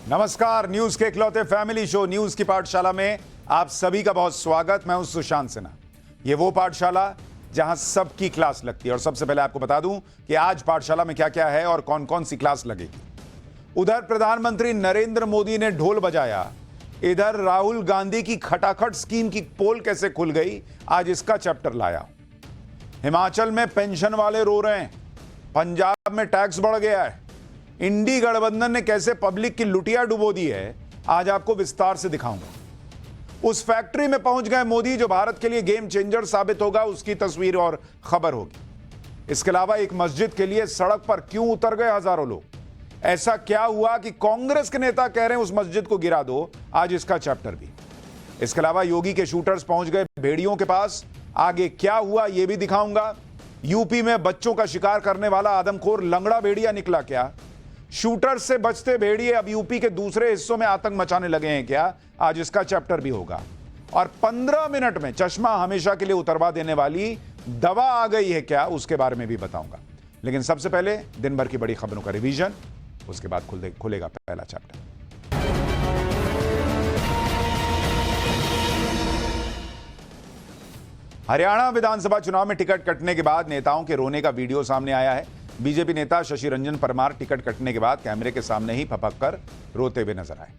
नमस्कार, न्यूज के इकलौते फैमिली शो न्यूज की पाठशाला में आप सभी का बहुत स्वागत। मैं हूं सुशांत सिन्हा। ये वो पाठशाला जहां सबकी क्लास लगती है। और सबसे पहले आपको बता दूं कि आज पाठशाला में क्या क्या है और कौन कौन सी क्लास लगेगी। उधर प्रधानमंत्री नरेंद्र मोदी ने ढोल बजाया, इधर राहुल गांधी की खटाखट स्कीम की पोल कैसे खुल गई, आज इसका चैप्टर लाया। हिमाचल में पेंशन वाले रो रहे हैं, पंजाब में टैक्स बढ़ गया है, इंडी गठबंधन ने कैसे पब्लिक की लुटिया डुबो दी है, आज आपको विस्तार से दिखाऊंगा। उस फैक्ट्री में पहुंच गए मोदी जो भारत के लिए गेम चेंजर साबित होगा, उसकी तस्वीर और खबर होगी। इसके अलावा एक मस्जिद के लिए सड़क पर क्यों उतर गए हजारों लोग, ऐसा क्या हुआ कि कांग्रेस के नेता कह रहे हैं उस मस्जिद को गिरा दो, आज इसका चैप्टर भी। इसके अलावा योगी के शूटर्स पहुंच गए भेड़ियों के पास, आगे क्या हुआ यह भी दिखाऊंगा। यूपी में बच्चों का शिकार करने वाला आदमखोर लंगड़ा भेड़िया निकला क्या, शूटर से बचते भेड़िए अब यूपी के दूसरे हिस्सों में आतंक मचाने लगे हैं क्या, आज इसका चैप्टर भी होगा। और 15 मिनट में चश्मा हमेशा के लिए उतरवा देने वाली दवा आ गई है क्या, उसके बारे में भी बताऊंगा। लेकिन सबसे पहले दिन भर की बड़ी खबरों का रिवीजन, उसके बाद खुलेगा पहला चैप्टर। हरियाणा विधानसभा चुनाव में टिकट कटने के बाद नेताओं के रोने का वीडियो सामने आया है। बीजेपी नेता शशि रंजन परमार टिकट कटने के बाद कैमरे के सामने ही फपक कर रोते हुए नजर आए।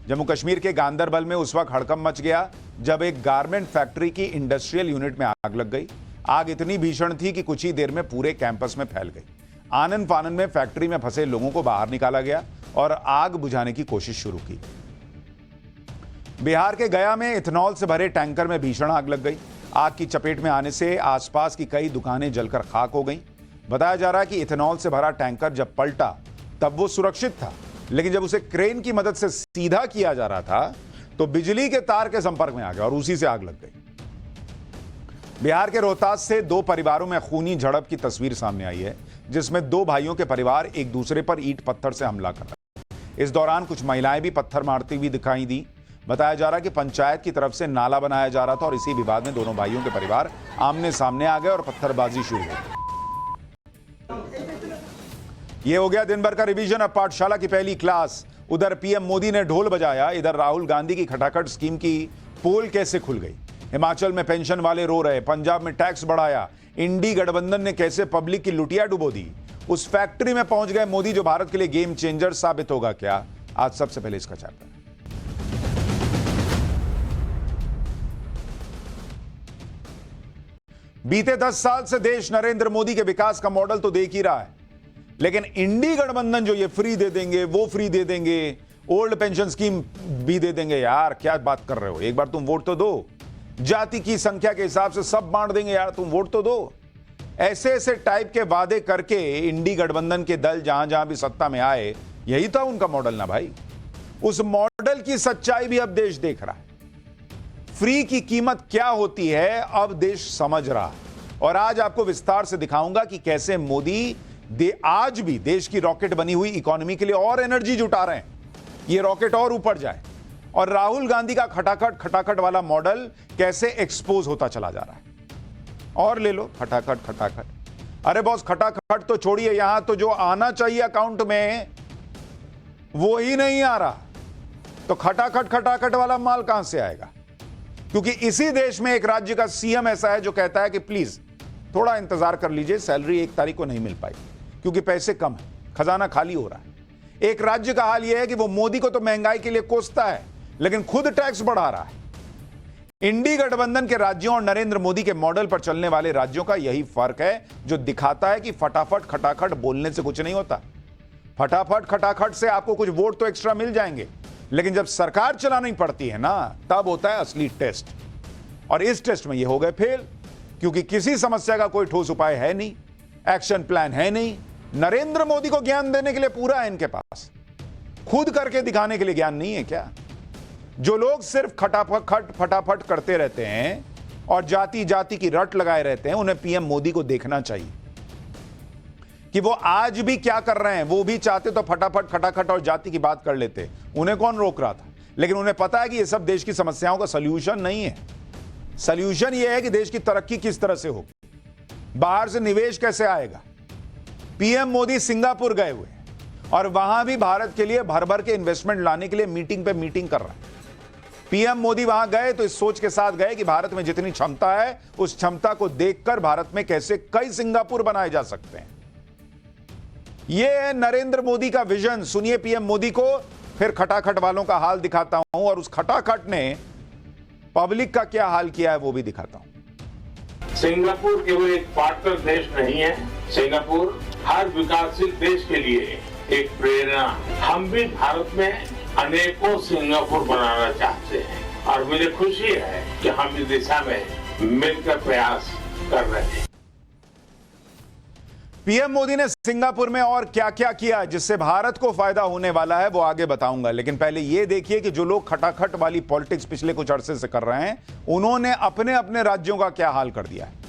जम्मू कश्मीर के गांदरबल में उस वक्त हड़कंप मच गया जब एक गारमेंट फैक्ट्री की इंडस्ट्रियल यूनिट में आग लग गई। आग इतनी भीषण थी कि कुछ ही देर में पूरे कैंपस में फैल गई। आनन फानन में फैक्ट्री में फंसे लोगों को बाहर निकाला गया और आग बुझाने की कोशिश शुरू की। बिहार के गया में इथेनॉल से भरे टैंकर में भीषण आग लग गई। आग की चपेट में आने से आसपास की कई दुकानें जलकर खाक हो गईं। बताया जा रहा है कि इथेनॉल से भरा टैंकर जब पलटा तब वो सुरक्षित था, लेकिन जब उसे क्रेन की मदद से सीधा किया जा रहा था तो बिजली के तार के संपर्क में आ गया और उसी से आग लग गई। बिहार के रोहतास से दो परिवारों में खूनी झड़प की तस्वीर सामने आई है, जिसमें दो भाइयों के परिवार एक दूसरे पर ईंट पत्थर से हमला कर रहे। इस दौरान कुछ महिलाएं भी पत्थर मारती हुई दिखाई दी। बताया जा रहा है कि पंचायत की तरफ से नाला बनाया जा रहा था और इसी विवाद में दोनों भाइयों के परिवार आमने सामने आ गए और पत्थरबाजी शुरू हो गई। ये हो गया दिन भर का रिवीजन। अब पाठशाला की पहली क्लास। उधर पीएम मोदी ने ढोल बजाया, इधर राहुल गांधी की खटाखट स्कीम की पोल कैसे खुल गई। हिमाचल में पेंशन वाले रो रहे, पंजाब में टैक्स बढ़ाया, इंडी गठबंधन ने कैसे पब्लिक की लुटिया डुबो दी। उस फैक्ट्री में पहुंच गए मोदी जो भारत के लिए गेम चेंजर साबित होगा क्या, आज सबसे पहले इसका चैप्टर। बीते 10 साल से देश नरेंद्र मोदी के विकास का मॉडल तो देख ही रहा है, लेकिन इंडी गठबंधन जो ये फ्री दे देंगे, वो फ्री दे देंगे, ओल्ड पेंशन स्कीम भी दे देंगे, यार क्या बात कर रहे हो। एक बार तुम वोट तो दो। जाति की संख्या के हिसाब से सब बांट देंगे, यार तुम वोट तो दो। ऐसे ऐसे टाइप के वादे करके इंडी गठबंधन के दल जहां जहां भी सत्ता में आए, यही था उनका मॉडल ना भाई। उस मॉडल की सच्चाई भी अब देश देख रहा है। फ्री की कीमत क्या होती है अब देश समझ रहा है। और आज आपको विस्तार से दिखाऊंगा कि कैसे मोदी आज भी देश की रॉकेट बनी हुई इकोनॉमी के लिए और एनर्जी जुटा रहे हैं, ये रॉकेट और ऊपर जाए। और राहुल गांधी का खटाखट वाला मॉडल कैसे एक्सपोज होता चला जा रहा है। और ले लो खटाखट। अरे बॉस, खटाखट तो छोड़िए, यहां तो जो आना चाहिए अकाउंट में वो ही नहीं आ रहा, तो खटाखट वाला माल कहां से आएगा। क्योंकि इसी देश में एक राज्य का सीएम ऐसा है जो कहता है कि प्लीज थोड़ा इंतजार कर लीजिए, सैलरी 1 तारीख को नहीं मिल पाई क्योंकि पैसे कम है, खजाना खाली हो रहा है। एक राज्य का हाल यह है कि वो मोदी को तो महंगाई के लिए कोसता है, लेकिन खुद टैक्स बढ़ा रहा है। इंडी गठबंधन के राज्यों और नरेंद्र मोदी के मॉडल पर चलने वाले राज्यों का यही फर्क है, जो दिखाता है कि फटाफट खटाखट बोलने से कुछ नहीं होता। फटाफट खटाखट से आपको कुछ वोट तो एक्स्ट्रा मिल जाएंगे, लेकिन जब सरकार चलानी पड़ती है ना, तब होता है असली टेस्ट। और इस टेस्ट में ये हो गए फेल, क्योंकि किसी समस्या का कोई ठोस उपाय है नहीं, एक्शन प्लान है नहीं। नरेंद्र मोदी को ज्ञान देने के लिए पूरा है इनके पास, खुद करके दिखाने के लिए ज्ञान नहीं है क्या। जो लोग सिर्फ फटाफट करते रहते हैं और जाति जाति की रट लगाए रहते हैं, उन्हें पीएम मोदी को देखना चाहिए कि वो आज भी क्या कर रहे हैं। वो भी चाहते तो फटाफट खटाखट और जाति की बात कर लेते, उन्हें कौन रोक रहा था। लेकिन उन्हें पता है कि ये सब देश की समस्याओं का सॉल्यूशन नहीं है। सॉल्यूशन ये है कि देश की तरक्की किस तरह से होगी, बाहर से निवेश कैसे आएगा। पीएम मोदी सिंगापुर गए हुए, और वहां भी भारत के लिए भर भर के इन्वेस्टमेंट लाने के लिए मीटिंग पे मीटिंग कर रहा है। पीएम मोदी वहां गए तो इस सोच के साथ गए कि भारत में जितनी क्षमता है उस क्षमता को देखकर भारत में कैसे कई सिंगापुर बनाए जा सकते हैं। यह है नरेंद्र मोदी का विजन। सुनिए पीएम मोदी को, फिर खटाखट वालों का हाल दिखाता हूं और उस खटाखट ने पब्लिक का क्या हाल किया है वो भी दिखाता हूं। सिंगापुर केवल एक पार्टनर देश नहीं है, सिंगापुर हर विकासशील देश के लिए एक प्रेरणा। हम भी भारत में अनेकों सिंगापुर बनाना चाहते हैं और मुझे खुशी है कि हम इस दिशा में मिलकर प्रयास कर रहे हैं। पीएम मोदी ने सिंगापुर में और क्या क्या किया जिससे भारत को फायदा होने वाला है वो आगे बताऊंगा, लेकिन पहले यह देखिए कि जो लोग खटाखट वाली पॉलिटिक्स पिछले कुछ अरसे से कर रहे हैं उन्होंने अपने अपने राज्यों का क्या हाल कर दिया है।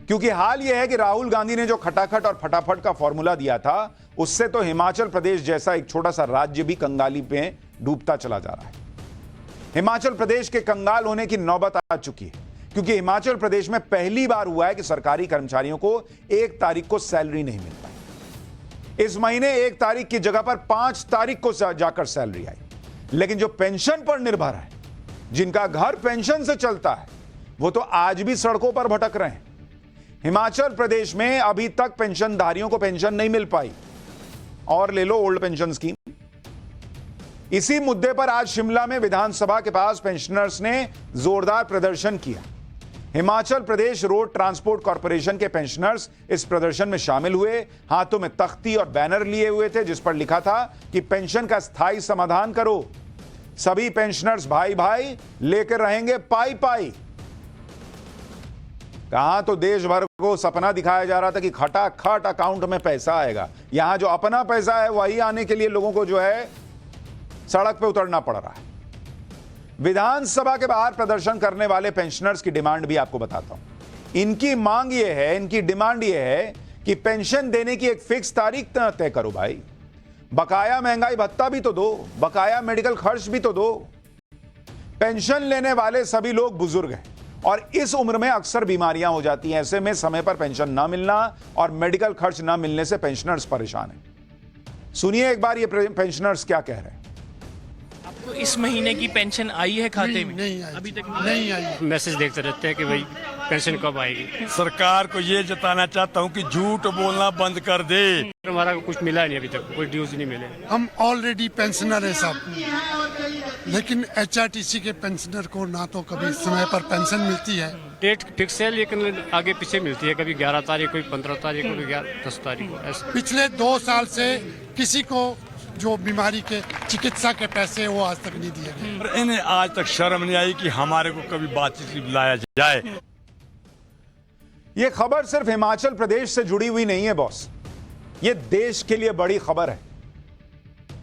क्योंकि हाल यह है कि राहुल गांधी ने जो खटाखट और फटाफट का फॉर्मूला दिया था उससे तो हिमाचल प्रदेश जैसा एक छोटा सा राज्य भी कंगाली पे डूबता चला जा रहा है। हिमाचल प्रदेश के कंगाल होने की नौबत आ चुकी है क्योंकि हिमाचल प्रदेश में पहली बार हुआ है कि सरकारी कर्मचारियों को 1 तारीख को सैलरी नहीं मिल पाई। इस महीने 1 तारीख की जगह पर 5 तारीख को जाकर सैलरी आई, लेकिन जो पेंशन पर निर्भर है, जिनका घर पेंशन से चलता है, वो तो आज भी सड़कों पर भटक रहे हैं। हिमाचल प्रदेश में अभी तक पेंशनधारियों को पेंशन नहीं मिल पाई। और ले लो ओल्ड पेंशन स्कीम। इसी मुद्दे पर आज शिमला में विधानसभा के पास पेंशनर्स ने जोरदार प्रदर्शन किया। Himachal Pradesh road transport corporation के पेंशनर्स इस प्रदर्शन में शामिल हुए। हाथों में तख्ती और बैनर लिए हुए थे जिस पर लिखा था कि पेंशन का स्थायी समाधान करो। सभी पेंशनर्स भाई भाई लेकर रहेंगे पाई पाई। कहां तो देश भर को सपना दिखाया जा रहा था कि खटाखट अकाउंट में पैसा आएगा। यहां जो अपना पैसा है वही आने के लिए लोगों को जो है सड़क पे उतरना पड़ रहा है। विधानसभा के बाहर प्रदर्शन करने वाले पेंशनर्स की डिमांड भी आपको बताता हूं। इनकी मांग यह है, इनकी डिमांड यह है कि पेंशन देने की एक फिक्स तारीख तय करो भाई। बकाया महंगाई भत्ता भी तो दो, बकाया मेडिकल खर्च भी तो दो। पेंशन लेने वाले सभी लोग बुजुर्ग हैं और इस उम्र में अक्सर बीमारियां हो जाती हैं। ऐसे में समय पर पेंशन ना मिलना और मेडिकल खर्च ना मिलने से पेंशनर्स परेशान हैं। सुनिए एक बार ये पेंशनर्स क्या कह रहे हैं। आपको इस महीने की पेंशन आई है खाते में? नहीं आई, अभी तक नहीं आई। मैसेज देखते रहते हैं कि भाई पेंशन कब आएगी। सरकार को ये जताना चाहता हूँ कि झूठ बोलना बंद कर दे। हमारा कुछ मिला नहीं, अभी तक कोई ड्यूज नहीं मिले। हम ऑलरेडी पेंशनर हैं सब, लेकिन एचआरटीसी के पेंशनर को ना तो कभी समय पर पेंशन मिलती है। डेट फिक्स है लेकिन आगे पीछे मिलती है, कभी 11 तारीख, कोई 15 तारीख, कोई 10 तारीख को ऐसे। पिछले 2 साल से किसी को जो बीमारी के चिकित्सा के पैसे वो आज तक नहीं दिए गए। इन्हें आज तक शर्म नहीं आई कि हमारे को कभी बातचीत में बुलाया जाए। यह खबर सिर्फ हिमाचल प्रदेश से जुड़ी हुई नहीं है बॉस, यह देश के लिए बड़ी खबर है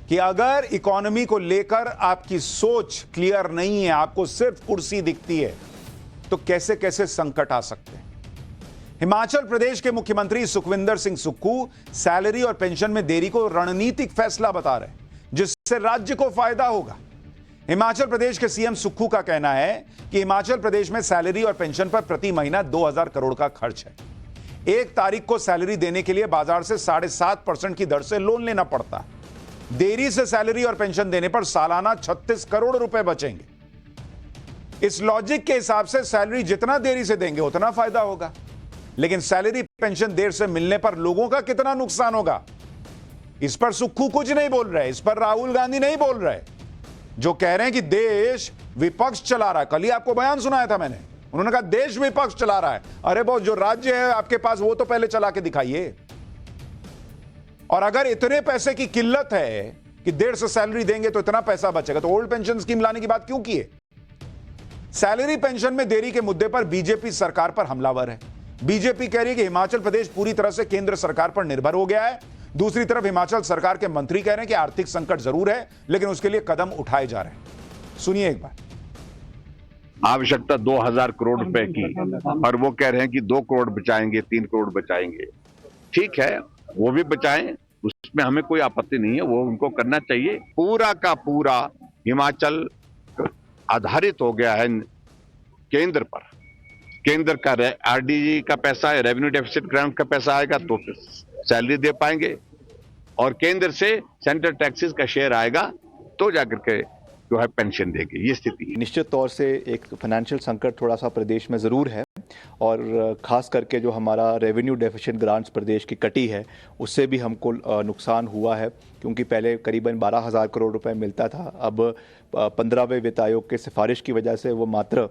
कि अगर इकोनॉमी को लेकर आपकी सोच क्लियर नहीं है, आपको सिर्फ कुर्सी दिखती है, तो कैसे कैसे संकट आ सकते हैं। हिमाचल प्रदेश के मुख्यमंत्री सुखविंदर सिंह सुक्खू सैलरी और पेंशन में देरी को रणनीतिक फैसला बता रहे हैं जिससे राज्य को फायदा होगा। हिमाचल प्रदेश के सीएम सुक्खू का कहना है कि हिमाचल प्रदेश में सैलरी और पेंशन पर प्रति महीना 2000 करोड़ का खर्च है। 1 तारीख को सैलरी देने के लिए बाजार से 7.5% की दर से लोन लेना पड़ता है। देरी से सैलरी और पेंशन देने पर सालाना 36 करोड़ रुपए बचेंगे। इस लॉजिक के हिसाब से सैलरी जितना देरी से देंगे उतना फायदा होगा, लेकिन सैलरी पेंशन देर से मिलने पर लोगों का कितना नुकसान होगा, इस पर सुक्खू कुछ नहीं बोल रहे। इस पर राहुल गांधी नहीं बोल रहे, जो कह रहे हैं कि देश विपक्ष चला रहा है। कल ही आपको बयान सुनाया था मैंने, उन्होंने कहा देश विपक्ष चला रहा है। अरे बॉस, जो राज्य है आपके पास वो तो पहले चला के दिखाइए। और अगर इतने पैसे की किल्लत है कि देर से सैलरी देंगे तो इतना पैसा बचेगा, तो ओल्ड पेंशन स्कीम लाने की बात क्यों की है। सैलरी पेंशन में देरी के मुद्दे पर बीजेपी सरकार पर हमलावर है। बीजेपी कह रही है कि हिमाचल प्रदेश पूरी तरह से केंद्र सरकार पर निर्भर हो गया है। दूसरी तरफ हिमाचल सरकार के मंत्री कह रहे हैं कि आर्थिक संकट जरूर है, लेकिन उसके लिए कदम उठाए जा रहे हैं। सुनिए एक बार। आवश्यकता 2000 करोड़ रुपए की, और वो कह रहे हैं कि 2 करोड़ बचाएंगे, 3 करोड़ बचाएंगे। ठीक है, वो भी बचाएं, उसमें हमें कोई आपत्ति नहीं है, वो उनको करना चाहिए। पूरा का पूरा हिमाचल आधारित हो गया है केंद्र पर। केंद्र का आरडीजी का पैसा है, रेवेन्यू डेफिसिट ग्रांट का पैसा आएगा तो सैलरी दे पाएंगे। और केंद्र से सेंट्रल टैक्सेस का शेयर आएगा तो जाकर के जो है पेंशन देगी, ये स्थिति है। निश्चित तौर से एक फाइनेंशियल संकट थोड़ा सा प्रदेश में ज़रूर है और ख़ास करके जो हमारा रेवेन्यू डेफिशिएंट ग्रांट्स प्रदेश की कटी है उससे भी हमको नुकसान हुआ है, क्योंकि पहले करीबन 12,000 करोड़ रुपए मिलता था, अब 15वें वित्त आयोग के सिफारिश की वजह से वो मात्र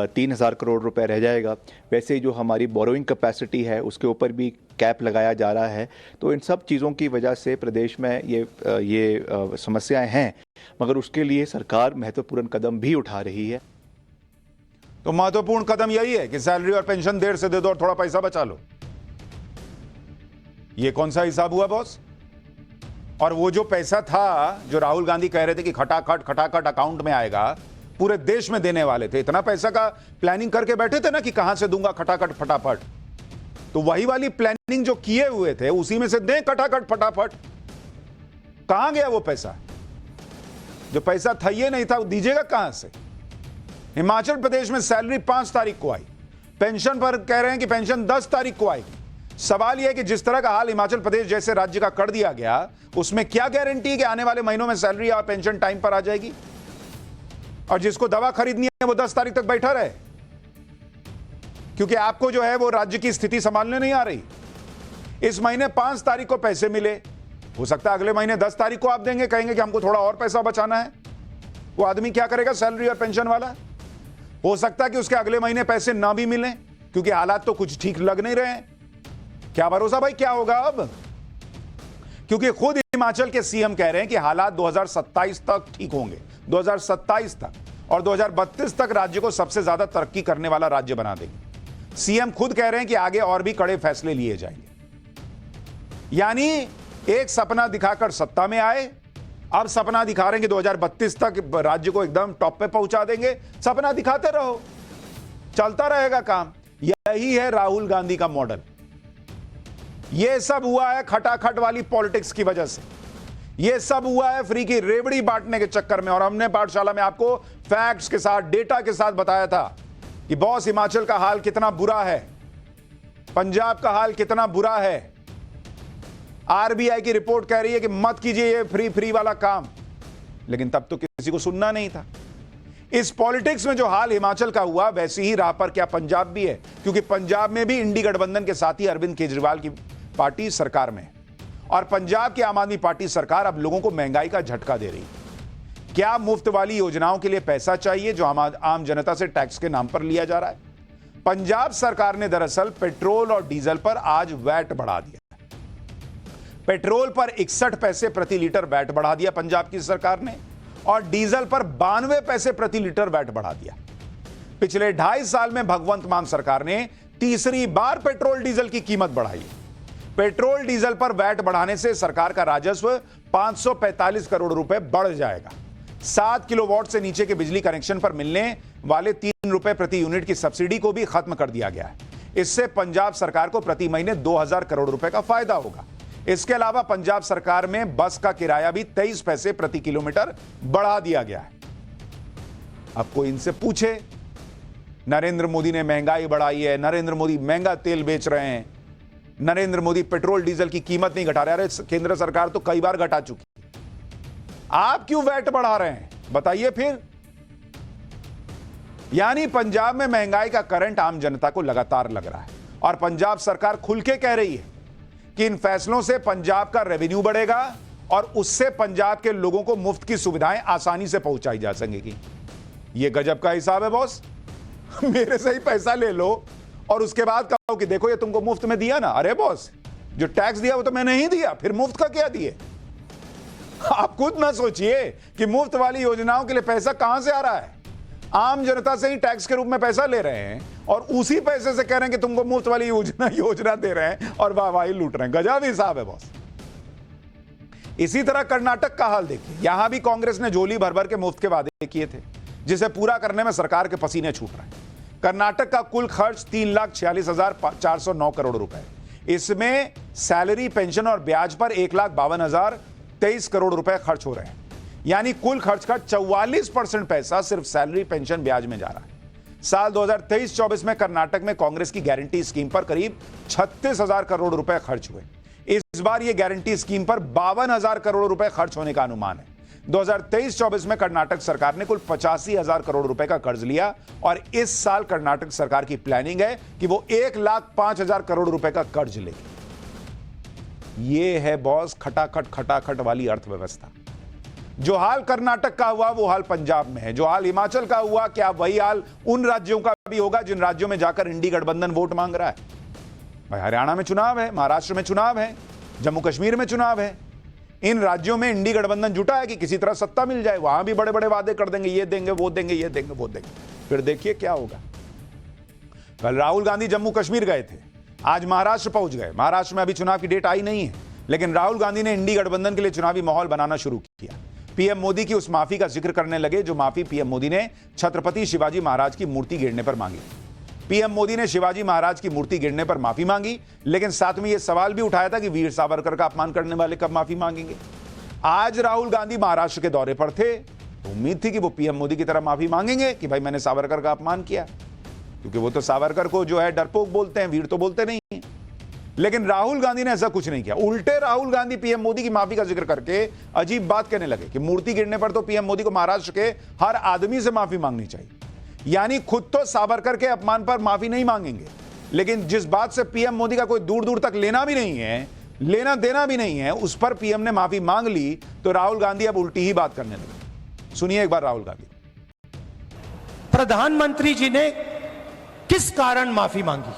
3,000 करोड़ रुपए रह जाएगा। वैसे ही जो हमारी बोरोइंग कैपेसिटी है उसके ऊपर भी कैप लगाया जा रहा है। तो इन सब चीज़ों की वजह से प्रदेश में ये समस्याएं हैं, मगर उसके लिए सरकार महत्वपूर्ण कदम भी उठा रही है। तो महत्वपूर्ण कदम यही है कि सैलरी और पेंशन देर से दे दो और थोड़ा पैसा बचा लो। ये कौन सा हिसाब हुआ बॉस? और वो जो पैसा था जो राहुल गांधी कह रहे थे कि खटाखट अकाउंट में आएगा, पूरे देश में देने वाले थे, इतना पैसा का प्लानिंग करके बैठे थे ना कि कहां से दूंगा खटाखट फटाफट। तो वही वाली प्लानिंग जो किए हुए थे उसी में से दें खटाखट फटाफट। कहां गया वो पैसा? जो पैसा था ये नहीं था, वो दीजिएगा कहां से? हिमाचल प्रदेश में सैलरी 5 तारीख को आई, पेंशन पर कह रहे हैं कि पेंशन 10 तारीख को आएगी। सवाल यह है कि जिस तरह का हाल हिमाचल प्रदेश जैसे राज्य का कर दिया गया, उसमें क्या गारंटी है कि आने वाले महीनों में सैलरी और पेंशन टाइम पर आ जाएगी? और जिसको दवा खरीदनी है वो 10 तारीख तक बैठा रहे, क्योंकि आपको जो है वो राज्य की स्थिति संभालने नहीं आ रही। इस महीने 5 तारीख को पैसे मिले, हो सकता है अगले महीने 10 तारीख को आप देंगे, कहेंगे कि हमको थोड़ा और पैसा बचाना है। वो आदमी क्या करेगा सैलरी और पेंशन वाला? हो सकता है कि उसके अगले महीने पैसे ना भी मिले, क्योंकि हालात तो कुछ ठीक लग नहीं रहे हैं। क्या भरोसा भाई क्या होगा अब? क्योंकि खुद हिमाचल के सीएम कह रहे हैं कि हालात 2027 तक ठीक होंगे, 2027 तक, और 2032 तक राज्य को सबसे ज्यादा तरक्की करने वाला राज्य बना देंगे। सीएम खुद कह रहे हैं कि आगे और भी कड़े फैसले लिए जाएंगे। यानी एक सपना दिखाकर सत्ता में आए, अब सपना दिखा रहे हैं कि 2032 तक राज्य को एकदम टॉप पे पहुंचा देंगे। सपना दिखाते रहो, चलता रहेगा काम। यही है राहुल गांधी का मॉडल। यह सब हुआ है खटाखट वाली पॉलिटिक्स की वजह से। यह सब हुआ है फ्री की रेवड़ी बांटने के चक्कर में। और हमने पाठशाला में आपको फैक्ट्स के साथ, डेटा के साथ बताया था कि बॉस हिमाचल का हाल कितना बुरा है, पंजाब का हाल कितना बुरा है। आरबीआई की रिपोर्ट कह रही है कि मत कीजिए ये फ्री वाला काम, लेकिन तब तो किसी को सुनना नहीं था। इस पॉलिटिक्स में जो हाल हिमाचल का हुआ, वैसी ही राह पर क्या पंजाब भी है, क्योंकि पंजाब में भी इंडी गठबंधन के साथ ही अरविंद केजरीवाल की पार्टी सरकार में है और पंजाब की आम आदमी पार्टी सरकार अब लोगों को महंगाई का झटका दे रही है। क्या मुफ्त वाली योजनाओं के लिए पैसा चाहिए जो आम जनता से टैक्स के नाम पर लिया जा रहा है? पंजाब सरकार ने दरअसल पेट्रोल और डीजल पर आज वैट बढ़ा दिया। पेट्रोल पर 61 पैसे प्रति लीटर वैट बढ़ा दिया पंजाब की सरकार ने, और डीजल पर 92 पैसे प्रति लीटर वैट बढ़ा दिया। पिछले 2.5 साल में भगवंत मान सरकार ने तीसरी बार पेट्रोल डीजल की कीमत बढ़ाई है। पेट्रोल डीजल पर वैट बढ़ाने से सरकार का राजस्व 545 करोड़ रुपए बढ़ जाएगा। 7 किलोवाट से नीचे के बिजली कनेक्शन पर मिलने वाले 3 रुपए प्रति यूनिट की सब्सिडी को भी खत्म कर दिया गया है। इससे पंजाब सरकार को प्रति महीने 2000 करोड़ रुपए का फायदा होगा। इसके अलावा पंजाब सरकार में बस का किराया भी 23 पैसे प्रति किलोमीटर बढ़ा दिया गया है। अब कोई इनसे पूछे, नरेंद्र मोदी ने महंगाई बढ़ाई है, नरेंद्र मोदी महंगा तेल बेच रहे हैं, नरेंद्र मोदी पेट्रोल डीजल की कीमत नहीं घटा रहे। अरे केंद्र सरकार तो कई बार घटा चुकी, आप क्यों वैट बढ़ा रहे हैं बताइए फिर? यानी पंजाब में महंगाई का करंट आम जनता को लगातार लग रहा है और पंजाब सरकार खुल के कह रही है कि इन फैसलों से पंजाब का रेवेन्यू बढ़ेगा और उससे पंजाब के लोगों को मुफ्त की सुविधाएं आसानी से पहुंचाई जा सकेगी। यह गजब का हिसाब है बॉस। मेरे से ही पैसा ले लो और उसके बाद कहो कि देखो ये तुमको मुफ्त में दिया ना। अरे बॉस, जो टैक्स दिया वो तो मैंने ही दिया, फिर मुफ्त का क्या दिए? आप खुद ना सोचिए कि मुफ्त वाली योजनाओं के लिए पैसा कहां से आ रहा है। आम जनता से ही टैक्स के रूप में पैसा ले रहे हैं और उसी पैसे से कह रहे हैं कि तुमको मुफ्त वाली योजना दे रहे हैं और वाहवाही लूट रहे हैं। गजब हिसाब है बॉस। इसी तरह कर्नाटक का हाल देखिए। यहां भी कांग्रेस ने झोली भर भर के मुफ्त के वादे किए थे, जिसे पूरा करने में सरकार के पसीने छूट रहे हैं। कर्नाटक का कुल खर्च 3,46,409 करोड़ रुपए। इसमें सैलरी, पेंशन और ब्याज पर 1,52,023 करोड़ रुपए खर्च हो रहे हैं। यानी कुल खर्च का 44% पैसा सिर्फ सैलरी, पेंशन, ब्याज में जा रहा है। साल 2023-24 में कर्नाटक में कांग्रेस की गारंटी स्कीम पर करीब 36,000 करोड़ रुपए खर्च हुए। इस बार यह गारंटी स्कीम पर 52,000 करोड़ रुपए खर्च होने का अनुमान है। 2023-24 में कर्नाटक सरकार ने कुल 85,000 करोड़ रुपए का कर्ज लिया और इस साल कर्नाटक सरकार की प्लानिंग है कि वो 1,05,000 करोड़ रुपए का कर्ज लेगी। यह है बॉस खटाखट वाली अर्थव्यवस्था। जो हाल कर्नाटक का हुआ वो हाल पंजाब में है, जो हाल हिमाचल का हुआ क्या वही हाल उन राज्यों का भी होगा जिन राज्यों में जाकर इंडी गठबंधन वोट मांग रहा है। भाई हरियाणा में चुनाव है, महाराष्ट्र में चुनाव है, जम्मू कश्मीर में चुनाव है। इन राज्यों में इंडी गठबंधन जुटा है कि किसी तरह सत्ता मिल जाए, वहां भी बड़े बड़े वादे कर देंगे, ये देंगे वो देंगे, ये देंगे वो देंगे। फिर देखिए क्या होगा। कल राहुल गांधी जम्मू कश्मीर गए थे, आज महाराष्ट्र पहुंच गए। महाराष्ट्र में अभी चुनाव की डेट आई नहीं है, लेकिन राहुल गांधी ने इंडी गठबंधन के लिए चुनावी माहौल बनाना शुरू किया। पीएम मोदी की उस माफी का जिक्र करने लगे जो माफी पीएम मोदी ने छत्रपति शिवाजी महाराज की मूर्ति गिरने पर मांगी। पीएम मोदी ने शिवाजी महाराज की मूर्ति गिरने पर माफी मांगी, लेकिन साथ में यह सवाल भी उठाया था कि वीर सावरकर का अपमान करने वाले कब माफी मांगेंगे। आज राहुल गांधी महाराष्ट्र के दौरे पर थे तो उम्मीद थी कि वो पीएम मोदी की तरह माफी मांगेंगे कि भाई मैंने सावरकर का अपमान किया, क्योंकि वो तो सावरकर को जो है डरपोक बोलते हैं, वीर तो बोलते नहीं है। लेकिन राहुल गांधी ने ऐसा कुछ नहीं किया। उल्टे राहुल गांधी पीएम मोदी की माफी का जिक्र करके अजीब बात कहने लगे कि मूर्ति गिरने पर तो पीएम मोदी को महाराष्ट्र के हर आदमी से माफी मांगनी चाहिए। यानी खुद तो सावरकर के अपमान पर माफी नहीं मांगेंगे, लेकिन जिस बात से पीएम मोदी का कोई दूर दूर तक लेना भी नहीं है, लेना देना भी नहीं है, उस पर पीएम ने माफी मांग ली तो राहुल गांधी अब उल्टी ही बात करने लगे। सुनिए एक बार राहुल गांधी। प्रधानमंत्री जी ने किस कारण माफी मांगी?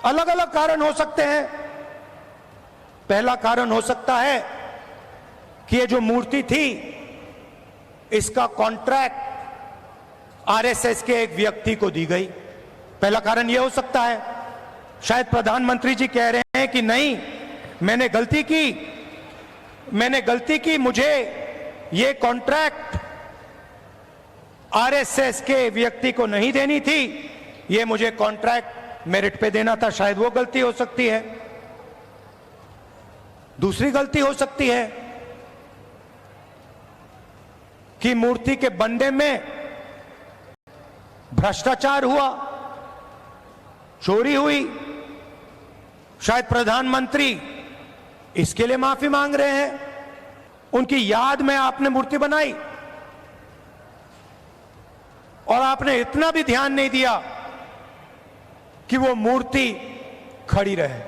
अलग अलग कारण हो सकते हैं। पहला कारण हो सकता है कि ये जो मूर्ति थी इसका कॉन्ट्रैक्ट आरएसएस के एक व्यक्ति को दी गई। पहला कारण यह हो सकता है। शायद प्रधानमंत्री जी कह रहे हैं कि नहीं, मैंने गलती की, मुझे यह कॉन्ट्रैक्ट आरएसएस के व्यक्ति को नहीं देनी थी, यह मुझे कॉन्ट्रैक्ट मेरिट पे देना था। शायद वो गलती हो सकती है। दूसरी गलती हो सकती है कि मूर्ति के बनने में भ्रष्टाचार हुआ, चोरी हुई। शायद प्रधानमंत्री इसके लिए माफी मांग रहे हैं। उनकी याद में आपने मूर्ति बनाई और आपने इतना भी ध्यान नहीं दिया कि वो मूर्ति खड़ी रहे।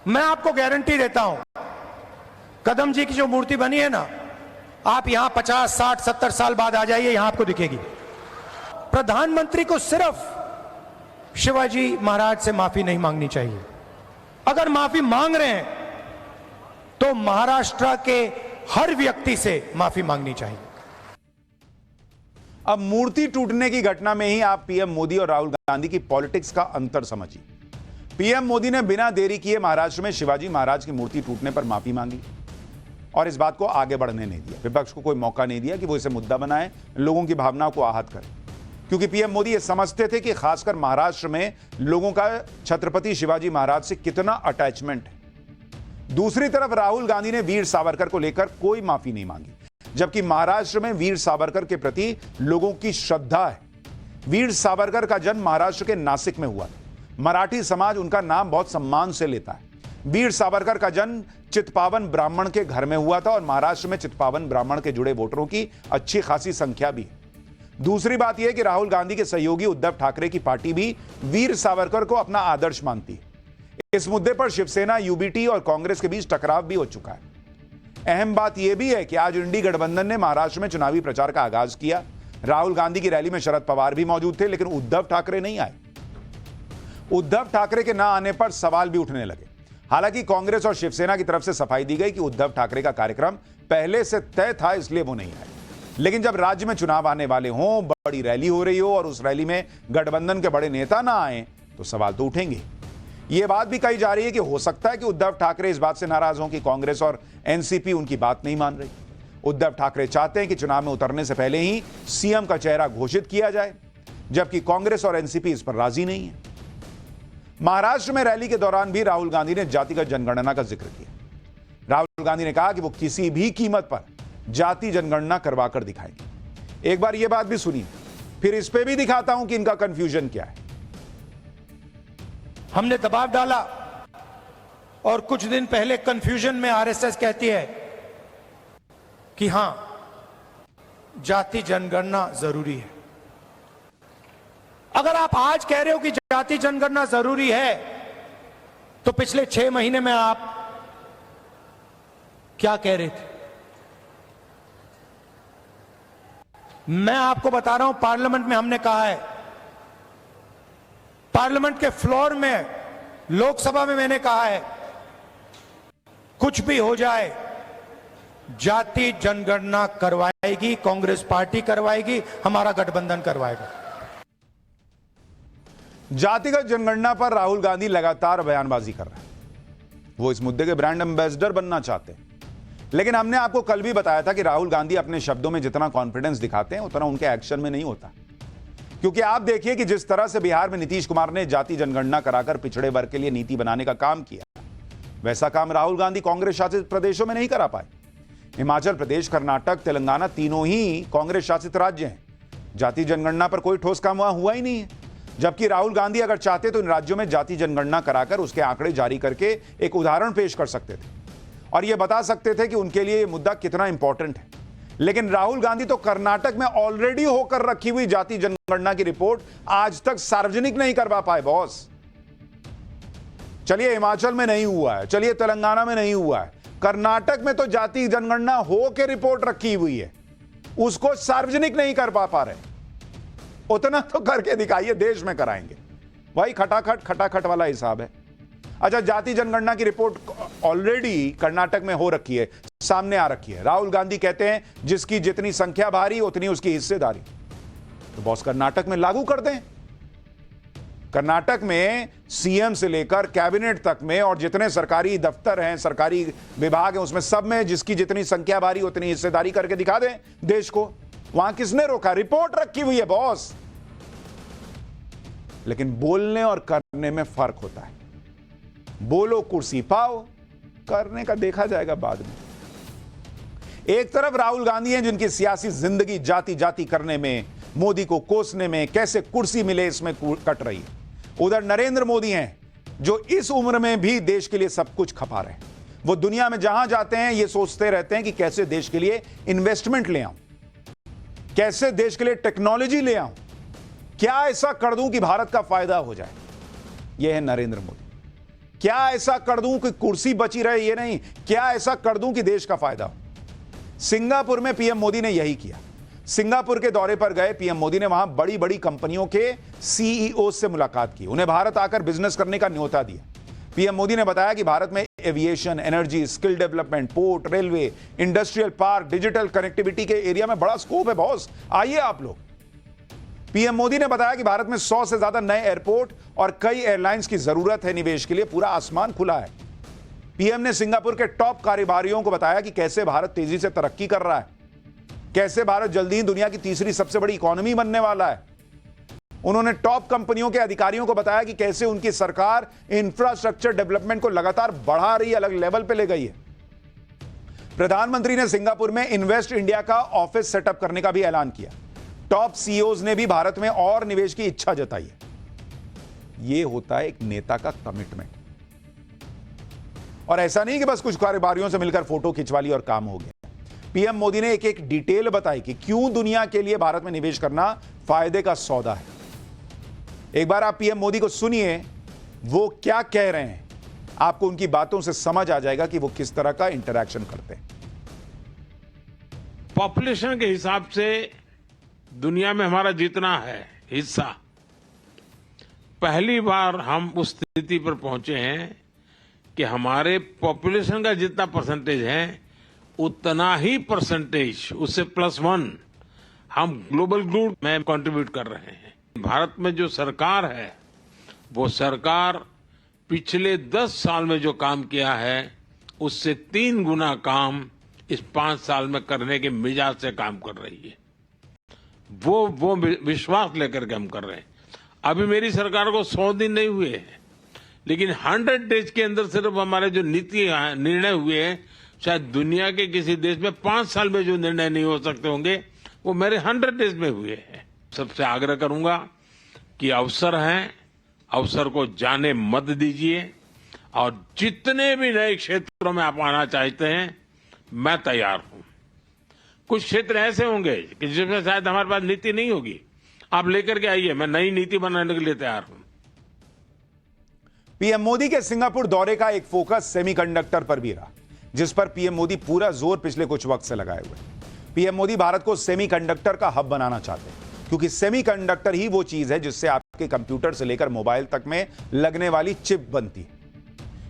मैं आपको गारंटी देता हूं, कदम जी की जो मूर्ति बनी है ना, आप यहां 50, 60, 70 साल बाद आ जाइए, यहां आपको दिखेगी। प्रधानमंत्री को सिर्फ शिवाजी महाराज से माफी नहीं मांगनी चाहिए। अगर माफी मांग रहे हैं तो महाराष्ट्र के हर व्यक्ति से माफी मांगनी चाहिए। अब मूर्ति टूटने की घटना में ही आप पीएम मोदी और राहुल गांधी की पॉलिटिक्स का अंतर समझिए। पीएम मोदी ने बिना देरी किए महाराष्ट्र में शिवाजी महाराज की मूर्ति टूटने पर माफी मांगी और इस बात को आगे बढ़ने नहीं दिया। विपक्ष को कोई मौका नहीं दिया कि वो इसे मुद्दा बनाए, लोगों की भावनाओं को आहत करे, क्योंकि पीएम मोदी ये समझते थे कि खासकर महाराष्ट्र में लोगों का छत्रपति शिवाजी महाराज से कितना अटैचमेंट है। दूसरी तरफ राहुल गांधी ने वीर सावरकर को लेकर कोई माफी नहीं मांगी, जबकि महाराष्ट्र में वीर सावरकर के प्रति लोगों की श्रद्धा है। वीर सावरकर का जन्म महाराष्ट्र के नासिक में हुआ था। मराठी समाज उनका नाम बहुत सम्मान से लेता है। वीर सावरकर का जन्म चितपावन ब्राह्मण के घर में हुआ था और महाराष्ट्र में चितपावन ब्राह्मण के जुड़े वोटरों की अच्छी खासी संख्या भी है। दूसरी बात यह कि राहुल गांधी के सहयोगी उद्धव ठाकरे की पार्टी भी वीर सावरकर को अपना आदर्श मानती है। इस मुद्दे पर शिवसेना, यूबीटी और कांग्रेस के बीच टकराव भी हो चुका है। अहम बात यह भी है कि आज इंडी गठबंधन ने महाराष्ट्र में चुनावी प्रचार का आगाज किया। राहुल गांधी की रैली में शरद पवार भी मौजूद थे, लेकिन उद्धव ठाकरे नहीं आए। उद्धव ठाकरे के ना आने पर सवाल भी उठने लगे। हालांकि कांग्रेस और शिवसेना की तरफ से सफाई दी गई कि उद्धव ठाकरे का कार्यक्रम पहले से तय था, इसलिए वो नहीं आए। लेकिन जब राज्य में चुनाव आने वाले हों, बड़ी रैली हो रही हो और उस रैली में गठबंधन के बड़े नेता ना आए तो सवाल तो उठेंगे। यह बात भी कही जा रही है कि हो सकता है कि उद्धव ठाकरे इस बात से नाराज हों कि कांग्रेस और एनसीपी उनकी बात नहीं मान रही। उद्धव ठाकरे चाहते हैं कि चुनाव में उतरने से पहले ही सीएम का चेहरा घोषित किया जाए, जबकि कांग्रेस और एनसीपी इस पर राजी नहीं है। महाराष्ट्र में रैली के दौरान भी राहुल गांधी ने जातिगत जनगणना का जिक्र किया। राहुल गांधी ने कहा कि वो किसी भी कीमत पर जाति जनगणना करवाकर दिखाएंगे। एक बार यह बात भी सुनिए, फिर इस पे भी दिखाता हूं कि इनका कंफ्यूजन क्या है। हमने दबाव डाला और कुछ दिन पहले कंफ्यूजन में आरएसएस कहती है कि हां, जाति जनगणना जरूरी है। अगर आप आज कह रहे हो कि जाति जनगणना जरूरी है, तो पिछले 6 महीने में आप क्या कह रहे थे? मैं आपको बता रहा हूं, पार्लियामेंट में हमने कहा है, पार्लियामेंट के फ्लोर में, लोकसभा में मैंने कहा है, कुछ भी हो जाए जाति जनगणना करवाएगी कांग्रेस पार्टी, करवाएगी, हमारा गठबंधन करवाएगा। जातिगत जनगणना पर राहुल गांधी लगातार बयानबाजी कर रहे हैं। वो इस मुद्दे के ब्रांड एम्बेसडर बनना चाहते हैं, लेकिन हमने आपको कल भी बताया था कि राहुल गांधी अपने शब्दों में जितना कॉन्फिडेंस दिखाते हैं उतना उनके एक्शन में नहीं होता। क्योंकि आप देखिए कि जिस तरह से बिहार में नीतीश कुमार ने जाति जनगणना कराकर पिछड़े वर्ग के लिए नीति बनाने का काम किया, वैसा काम राहुल गांधी कांग्रेस शासित प्रदेशों में नहीं करा पाए। हिमाचल प्रदेश, कर्नाटक, तेलंगाना तीनों ही कांग्रेस शासित राज्य हैं। जाति जनगणना पर कोई ठोस काम वहां हुआ ही नहीं है। जबकि राहुल गांधी अगर चाहते तो इन राज्यों में जाति जनगणना कराकर उसके आंकड़े जारी करके एक उदाहरण पेश कर सकते थे और यह बता सकते थे कि उनके लिए यह मुद्दा कितना इंपॉर्टेंट है। लेकिन राहुल गांधी तो कर्नाटक में ऑलरेडी होकर रखी हुई जाति जनगणना की रिपोर्ट आज तक सार्वजनिक नहीं करवा पाए। बॉस, चलिए हिमाचल में नहीं हुआ है, चलिए तेलंगाना में नहीं हुआ है, कर्नाटक में तो जाति जनगणना हो के रिपोर्ट रखी हुई है, उसको सार्वजनिक नहीं कर पा रहे। उतना तो करके दिखाइए, देश में कराएंगे। वही खटाखट वाला हिसाब है। अच्छा, जाति जनगणना की रिपोर्ट ऑलरेडी कर्नाटक में हो रखी है, सामने आ रखी है। राहुल गांधी कहते हैं जिसकी जितनी संख्या भारी उतनी उसकी हिस्सेदारी। तो बॉस कर्नाटक में लागू कर दें। कर्नाटक में सीएम से लेकर कैबिनेट तक में और जितने सरकारी दफ्तर हैं, सरकारी विभाग हैं, उसमें सब में जिसकी जितनी संख्या भारी उतनी हिस्सेदारी करके दिखा दें देश को। वहां किसने रोका? रिपोर्ट रखी हुई है बॉस। लेकिन बोलने और करने में फर्क होता है। बोलो कुर्सी पाओ, करने का देखा जाएगा बाद में। एक तरफ राहुल गांधी हैं जिनकी सियासी जिंदगी जाति जाति करने में, मोदी को कोसने में, कैसे कुर्सी मिले इसमें कट रही है। उधर नरेंद्र मोदी हैं जो इस उम्र में भी देश के लिए सब कुछ खपा रहे हैं। वो दुनिया में जहां जाते हैं ये सोचते रहते हैं कि कैसे देश के लिए इन्वेस्टमेंट ले आऊं, कैसे देश के लिए टेक्नोलॉजी ले आऊं, क्या ऐसा कर दूं कि भारत का फायदा हो जाए। यह है नरेंद्र मोदी। क्या ऐसा कर दूं कि कुर्सी बची रहे, ये नहीं, क्या ऐसा कर दूं कि देश का फायदा हो। सिंगापुर में पीएम मोदी ने यही किया। सिंगापुर के दौरे पर गए पीएम मोदी ने वहां बड़ी बड़ी कंपनियों के सीईओ से मुलाकात की, उन्हें भारत आकर बिजनेस करने का न्योता दिया। पीएम मोदी ने बताया कि भारत में aviation, energy, skill development, port, railway, industrial park, digital connectivity के एरिया में बड़ा स्कोप है बॉस, आइए आप लोग। पीएम मोदी ने बताया कि भारत में 100 से ज्यादा नए एयरपोर्ट और कई एयरलाइंस की जरूरत है निवेश के लिए, पूरा आसमान खुला है। पीएम ने सिंगापुर के टॉप कारोबारियों को बताया कि कैसे भारत तेजी से तरक्की कर रहा है, कैसे भारत जल्दी ही दुनिया की तीसरी सबसे बड़ी इकोनॉमी बनने वाला है। उन्होंने टॉप कंपनियों के अधिकारियों को बताया कि कैसे उनकी सरकार इंफ्रास्ट्रक्चर डेवलपमेंट को लगातार बढ़ा रही है, अलग लेवल पे ले गई है। प्रधानमंत्री ने सिंगापुर में इन्वेस्ट इंडिया का ऑफिस सेटअप करने का भी ऐलान किया। टॉप सीईओज ने भी भारत में और निवेश की इच्छा जताई है। यह होता है एक नेता का कमिटमेंट। और ऐसा नहीं कि बस कुछ कारोबारियों से मिलकर फोटो खिंचवा ली और काम हो गया। पीएम मोदी ने एक एक डिटेल बताई कि क्यों दुनिया के लिए भारत में निवेश करना फायदे का सौदा है। एक बार आप पीएम मोदी को सुनिए, वो क्या कह रहे हैं। आपको उनकी बातों से समझ आ जाएगा कि वो किस तरह का इंटरैक्शन करते हैं। पॉपुलेशन के हिसाब से दुनिया में हमारा जितना है हिस्सा, पहली बार हम उस स्थिति पर पहुंचे हैं कि हमारे पॉपुलेशन का जितना परसेंटेज है उतना ही परसेंटेज, उससे +1 हम ग्लोबल गुड में कंट्रीब्यूट कर रहे हैं। भारत में जो सरकार है वो सरकार पिछले 10 साल में जो काम किया है उससे 3 गुना काम इस 5 साल में करने के मिजाज से काम कर रही है। वो विश्वास लेकर के हम कर रहे हैं। अभी मेरी सरकार को 100 दिन नहीं हुए हैं, लेकिन 100 डेज के अंदर सिर्फ हमारे जो नीति निर्णय हुए हैं, शायद दुनिया के किसी देश में 5 साल में जो निर्णय नहीं हो सकते होंगे वो मेरे 100 डेज में हुए हैं। सबसे आग्रह करूंगा कि अवसर हैं, अवसर को जाने मत दीजिए और जितने भी नए क्षेत्रों में आप आना चाहते हैं मैं तैयार हूं। कुछ क्षेत्र ऐसे होंगे कि जिसमें शायद हमारे पास नीति नहीं होगी, आप लेकर के आइए, मैं नई नीति बनाने के लिए तैयार हूं। पीएम मोदी के सिंगापुर दौरे का एक फोकस सेमीकंडक्टर पर भी रहा, जिस पर पीएम मोदी पूरा जोर पिछले कुछ वक्त से लगाए हुए। पीएम मोदी भारत को सेमीकंडक्टर का हब बनाना चाहते हैं, क्योंकि सेमीकंडक्टर ही वो चीज है जिससे आपके कंप्यूटर से लेकर मोबाइल तक में लगने वाली चिप बनती है।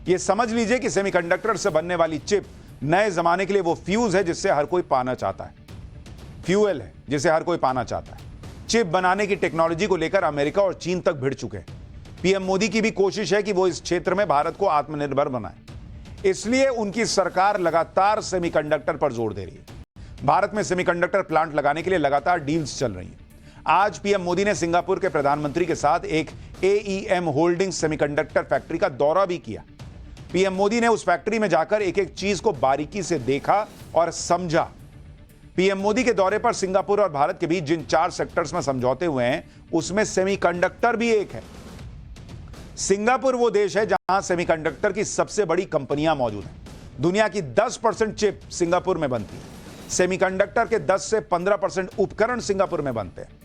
ये समझ लीजिए कि सेमीकंडक्टर से बनने वाली चिप नए जमाने के लिए वो फ्यूज है जिससे हर कोई पाना चाहता है, फ्यूएल है जिसे हर कोई पाना चाहता है। चिप बनाने की टेक्नोलॉजी को लेकर अमेरिका और चीन तक भिड़ चुके हैं। पीएम मोदी की भी कोशिश है कि वो इस क्षेत्र में भारत को आत्मनिर्भर बनाए, इसलिए उनकी सरकार लगातार सेमीकंडक्टर पर जोर दे रही है। भारत में सेमीकंडक्टर प्लांट लगाने के लिए लगातार डील्स चल रही हैं। आज पीएम मोदी ने सिंगापुर के प्रधानमंत्री के साथ एक AEM होल्डिंग सेमीकंडक्टर फैक्ट्री का दौरा भी किया। पीएम मोदी ने उस फैक्ट्री में जाकर एक एक चीज को बारीकी से देखा और समझा। पीएम मोदी के दौरे पर सिंगापुर और भारत के बीच जिन 4 सेक्टर्स में समझौते हुए हैं, उसमें सेमीकंडक्टर भी एक है। सिंगापुर वो देश है जहां सेमीकंडक्टर की सबसे बड़ी कंपनियां मौजूद हैं। दुनिया की 10% चिप सिंगापुर में बनती है। सेमीकंडक्टर के 10 से 15% उपकरण सिंगापुर में बनते हैं।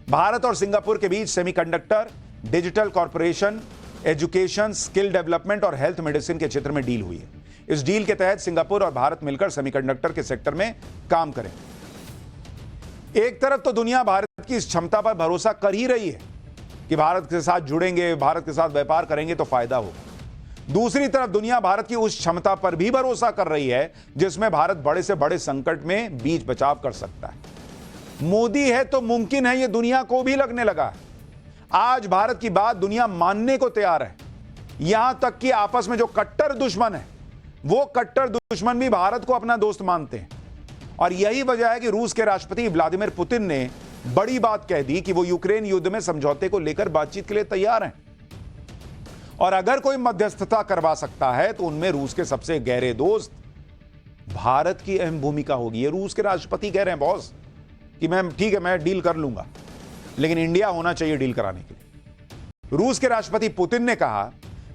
भारत और सिंगापुर के बीच semiconductor, digital corporation, education, skill development और हेल्थ मेडिसिन के क्षेत्र में डील हुई है। इस डील के तहत सिंगापुर और भारत मिलकर सेमीकंडक्टर के सेक्टर में काम करें। एक तरफ तो दुनिया भारत की इस क्षमता पर भरोसा कर ही रही है कि भारत के साथ जुड़ेंगे, भारत के साथ व्यापार करेंगे तो फायदा होगा। दूसरी तरफ दुनिया भारत की उस क्षमता पर भी भरोसा कर रही है जिसमें भारत बड़े से बड़े संकट में बीच बचाव कर सकता है। मोदी है तो मुमकिन है, यह दुनिया को भी लगने लगा है। आज भारत की बात दुनिया मानने को तैयार है। यहां तक कि आपस में जो कट्टर दुश्मन है, वो कट्टर दुश्मन भी भारत को अपना दोस्त मानते हैं। और यही वजह है कि रूस के राष्ट्रपति व्लादिमीर पुतिन ने बड़ी बात कह दी कि वो यूक्रेन युद्ध में समझौते को लेकर बातचीत के लिए तैयार हैं। और अगर कोई मध्यस्थता करवा सकता है तो उनमें रूस के सबसे गहरे दोस्त भारत की अहम भूमिका होगी। ये रूस के राष्ट्रपति कह रहे हैं बॉस कि मैं ठीक है, मैं डील कर लूंगा, लेकिन इंडिया होना चाहिए डील कराने के लिए। रूस के राष्ट्रपति पुतिन ने कहा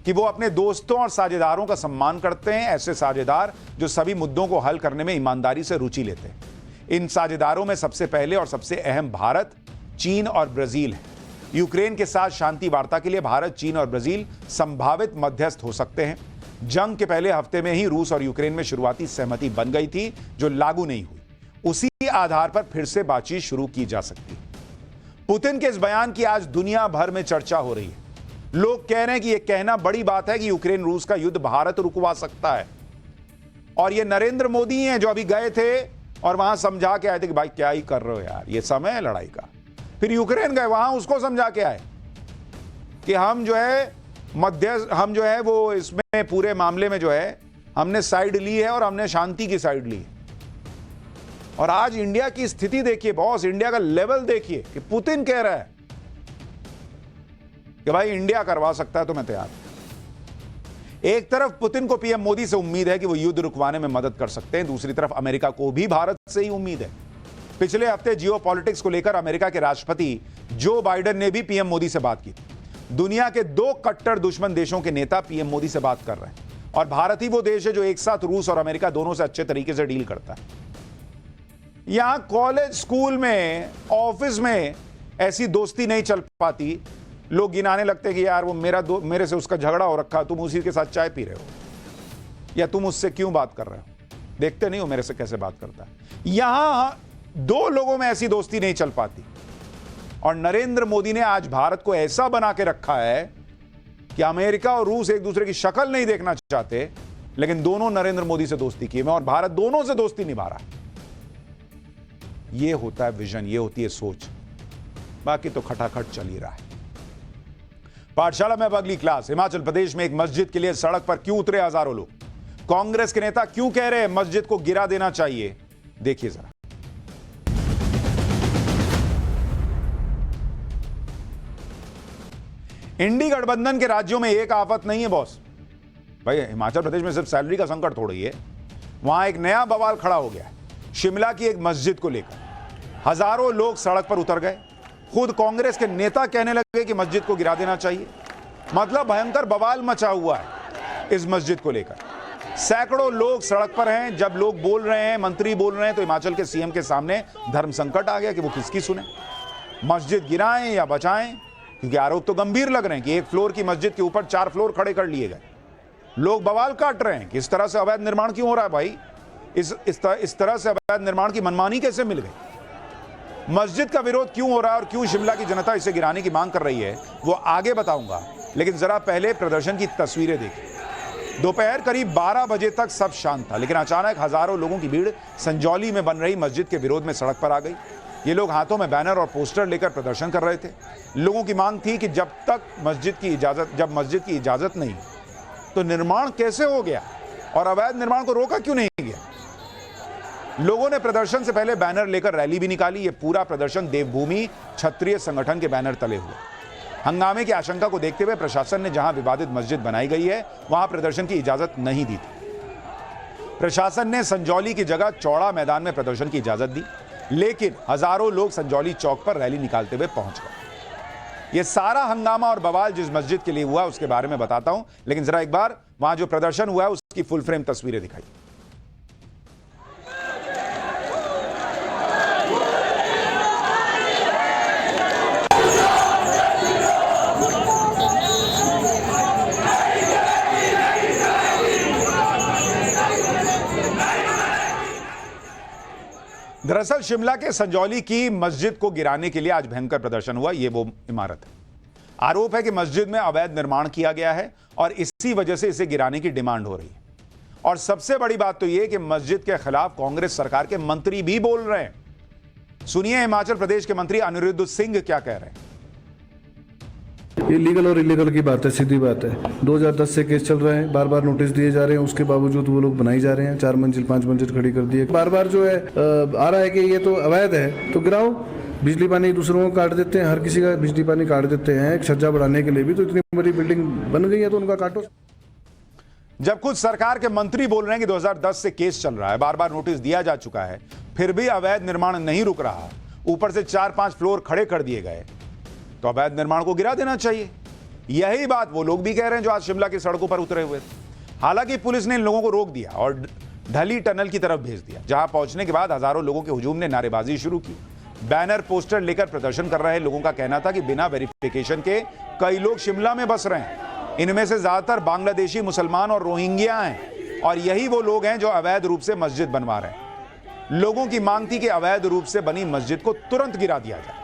कि वो अपने दोस्तों और साझेदारों का सम्मान करते हैं, ऐसे साझेदार जो सभी मुद्दों को हल करने में ईमानदारी से रुचि लेते हैं। इन साझेदारों में सबसे पहले और सबसे अहम भारत, चीन और ब्राजील है। यूक्रेन के साथ शांति वार्ता के लिए भारत, चीन और ब्राजील संभावित मध्यस्थ हो सकते हैं। जंग के पहले हफ्ते में ही रूस और यूक्रेन में शुरुआती सहमति बन गई थी जो लागू नहीं हुई। उसी आधार पर फिर से बातचीत शुरू की जा सकती है। पुतिन के इस बयान की आज दुनिया भर में चर्चा हो रही है। लोग कह रहे हैं कि यह कहना बड़ी बात है कि यूक्रेन रूस का युद्ध भारत रुकवा सकता है। और ये नरेंद्र मोदी हैं जो अभी गए थे और वहां समझा के आए थे कि भाई क्या ही कर रहे हो यार, ये समय है लड़ाई का। फिर यूक्रेन गए, वहां उसको समझा के आए कि हम जो है वो इसमें पूरे मामले में जो है हमने साइड ली है और हमने शांति की साइड ली है। और आज इंडिया की स्थिति देखिए बॉस, इंडिया का लेवल देखिए कि पुतिन कह रहा है कि भाई इंडिया करवा सकता है तो मैं तैयार हूं। एक तरफ पुतिन को पीएम मोदी से उम्मीद है कि वो युद्ध रुकवाने में मदद कर सकते हैं, दूसरी तरफ अमेरिका को भी भारत से ही उम्मीद है। पिछले हफ्ते जियोपॉलिटिक्स को लेकर अमेरिका के राष्ट्रपति जो बाइडेन ने भी पीएम मोदी से बात की थी। दुनिया के 2 कट्टर दुश्मन देशों के नेता पीएम मोदी से बात कर रहे हैं और भारत ही वो देश है जो एक साथ रूस और अमेरिका दोनों से अच्छे तरीके से डील करता है। यहां कॉलेज, स्कूल में, ऑफिस में ऐसी दोस्ती नहीं चल पाती। लोग गिनाने लगते हैं कि यार वो मेरे से उसका झगड़ा हो रखा, तुम उसी के साथ चाय पी रहे हो या तुम उससे क्यों बात कर रहे हो, देखते नहीं हो मेरे से कैसे बात करता है। यहां 2 लोगों में ऐसी दोस्ती नहीं चल पाती। और नरेंद्र मोदी ने आज भारत को ऐसा बना के रखा है कि अमेरिका और रूस एक दूसरे की शक्ल नहीं देखना चाहते, लेकिन दोनों नरेंद्र मोदी से दोस्ती की और भारत दोनों से दोस्ती निभा रहा है। यह होता है विजन, यह होती है सोच। बाकी तो खटाखट चल ही रहा है। पाठशाला में अब अगली क्लास। हिमाचल प्रदेश में एक मस्जिद के लिए सड़क पर क्यों उतरे हजारों लोग? कांग्रेस के नेता क्यों कह रहे हैं मस्जिद को गिरा देना चाहिए? देखिए जरा। इंडी गठबंधन के राज्यों में एक आफत नहीं है बॉस। भाई हिमाचल प्रदेश में सिर्फ सैलरी का संकट थोड़ा ही है, वहां एक नया बवाल खड़ा हो गया है। शिमला की एक मस्जिद को लेकर हजारों लोग सड़क पर उतर गए। खुद कांग्रेस के नेता कहने लगे कि मस्जिद को गिरा देना चाहिए। मतलब भयंकर बवाल मचा हुआ है इस मस्जिद को लेकर। सैकड़ों लोग सड़क पर हैं। जब लोग बोल रहे हैं, मंत्री बोल रहे हैं, तो हिमाचल के सीएम के सामने धर्म संकट आ गया कि वो किसकी सुने, मस्जिद गिराएं या बचाएं, क्योंकि आरोप तो गंभीर लग रहे हैं कि एक फ्लोर की मस्जिद के ऊपर 4 फ्लोर खड़े कर लिए गए। लोग बवाल काट रहे हैं कि इस तरह से अवैध निर्माण क्यों हो रहा है भाई, इस तरह से अवैध निर्माण की मनमानी कैसे मिल गई, मस्जिद का विरोध क्यों हो रहा है और क्यों शिमला की जनता इसे गिराने की मांग कर रही है, वो आगे बताऊंगा। लेकिन जरा पहले प्रदर्शन की तस्वीरें देखिए। दोपहर करीब 12 बजे तक सब शांत था, लेकिन अचानक हजारों लोगों की भीड़ संजौली में बन रही मस्जिद के विरोध में सड़क पर आ गई। ये लोग हाथों में बैनर और पोस्टर लेकर प्रदर्शन कर रहे थे। लोगों की मांग थी कि जब मस्जिद की इजाजत नहीं तो निर्माण कैसे हो गया और अवैध निर्माण को रोका क्यों नहीं गया। लोगों ने प्रदर्शन से पहले बैनर लेकर रैली भी निकाली। ये पूरा प्रदर्शन देवभूमि क्षत्रिय संगठन के बैनर तले हुए। हंगामे की आशंका को देखते हुए प्रशासन ने जहां विवादित मस्जिद बनाई गई है वहां प्रदर्शन की इजाजत नहीं दी थी। प्रशासन ने संजौली की जगह चौड़ा मैदान में प्रदर्शन की इजाजत दी, लेकिन हजारों लोग संजौली चौक पर रैली निकालते हुए पहुंच गए। यह सारा हंगामा और बवाल जिस मस्जिद के लिए हुआ उसके बारे में बताता हूं, लेकिन जरा एक बार वहां जो प्रदर्शन हुआ है उसकी फुल फ्रेम तस्वीरें दिखाई। दरअसल शिमला के संजौली की मस्जिद को गिराने के लिए आज भयंकर प्रदर्शन हुआ। ये वो इमारत है। आरोप है कि मस्जिद में अवैध निर्माण किया गया है और इसी वजह से इसे गिराने की डिमांड हो रही है। और सबसे बड़ी बात तो यह कि मस्जिद के खिलाफ कांग्रेस सरकार के मंत्री भी बोल रहे हैं। सुनिए हिमाचल प्रदेश के मंत्री अनिरुद्ध सिंह क्या कह रहे हैं। ये लीगल और इलीगल की बात है, सीधी बात है। 2010 से केस चल रहे हैं, बार बार नोटिस दिए जा रहे हैं, उसके बावजूद वो लोग बनाई जा रहे हैं। 4 मंजिल 5 मंजिल खड़ी कर दिए। बार बार जो है आ रहा है कि ये तो अवैध है, तो गिराओ। बिजली पानी दूसरों को काट देते हैं, हर किसी का बिजली पानी काट देते हैं। एक छज्जा बढ़ाने के लिए भी तो इतनी बड़ी बिल्डिंग बन गई है, तो उनका काटो। जब कुछ सरकार के मंत्री बोल रहे हैं कि 2010 से केस चल रहा है, बार बार नोटिस दिया जा चुका है, फिर भी अवैध निर्माण नहीं रुक रहा, ऊपर से 4-5 फ्लोर खड़े कर दिए गए, तो अवैध निर्माण को गिरा देना चाहिए। यही बात वो लोग भी कह रहे हैं जो आज शिमला की सड़कों पर उतरे हुए थे। हालांकि पुलिस ने इन लोगों को रोक दिया और ढली टनल की तरफ भेज दिया, जहां पहुंचने के बाद हजारों लोगों के हुजूम ने नारेबाजी शुरू की। बैनर पोस्टर लेकर प्रदर्शन कर रहे लोगों का कहना था कि बिना वेरिफिकेशन के कई लोग शिमला में बस रहे हैं। इनमें से ज्यादातर बांग्लादेशी मुसलमान और रोहिंग्या हैं और यही वो लोग हैं जो अवैध रूप से मस्जिद बनवा रहे हैं। लोगों की मांग थी कि अवैध रूप से बनी मस्जिद को तुरंत गिरा दिया जाए।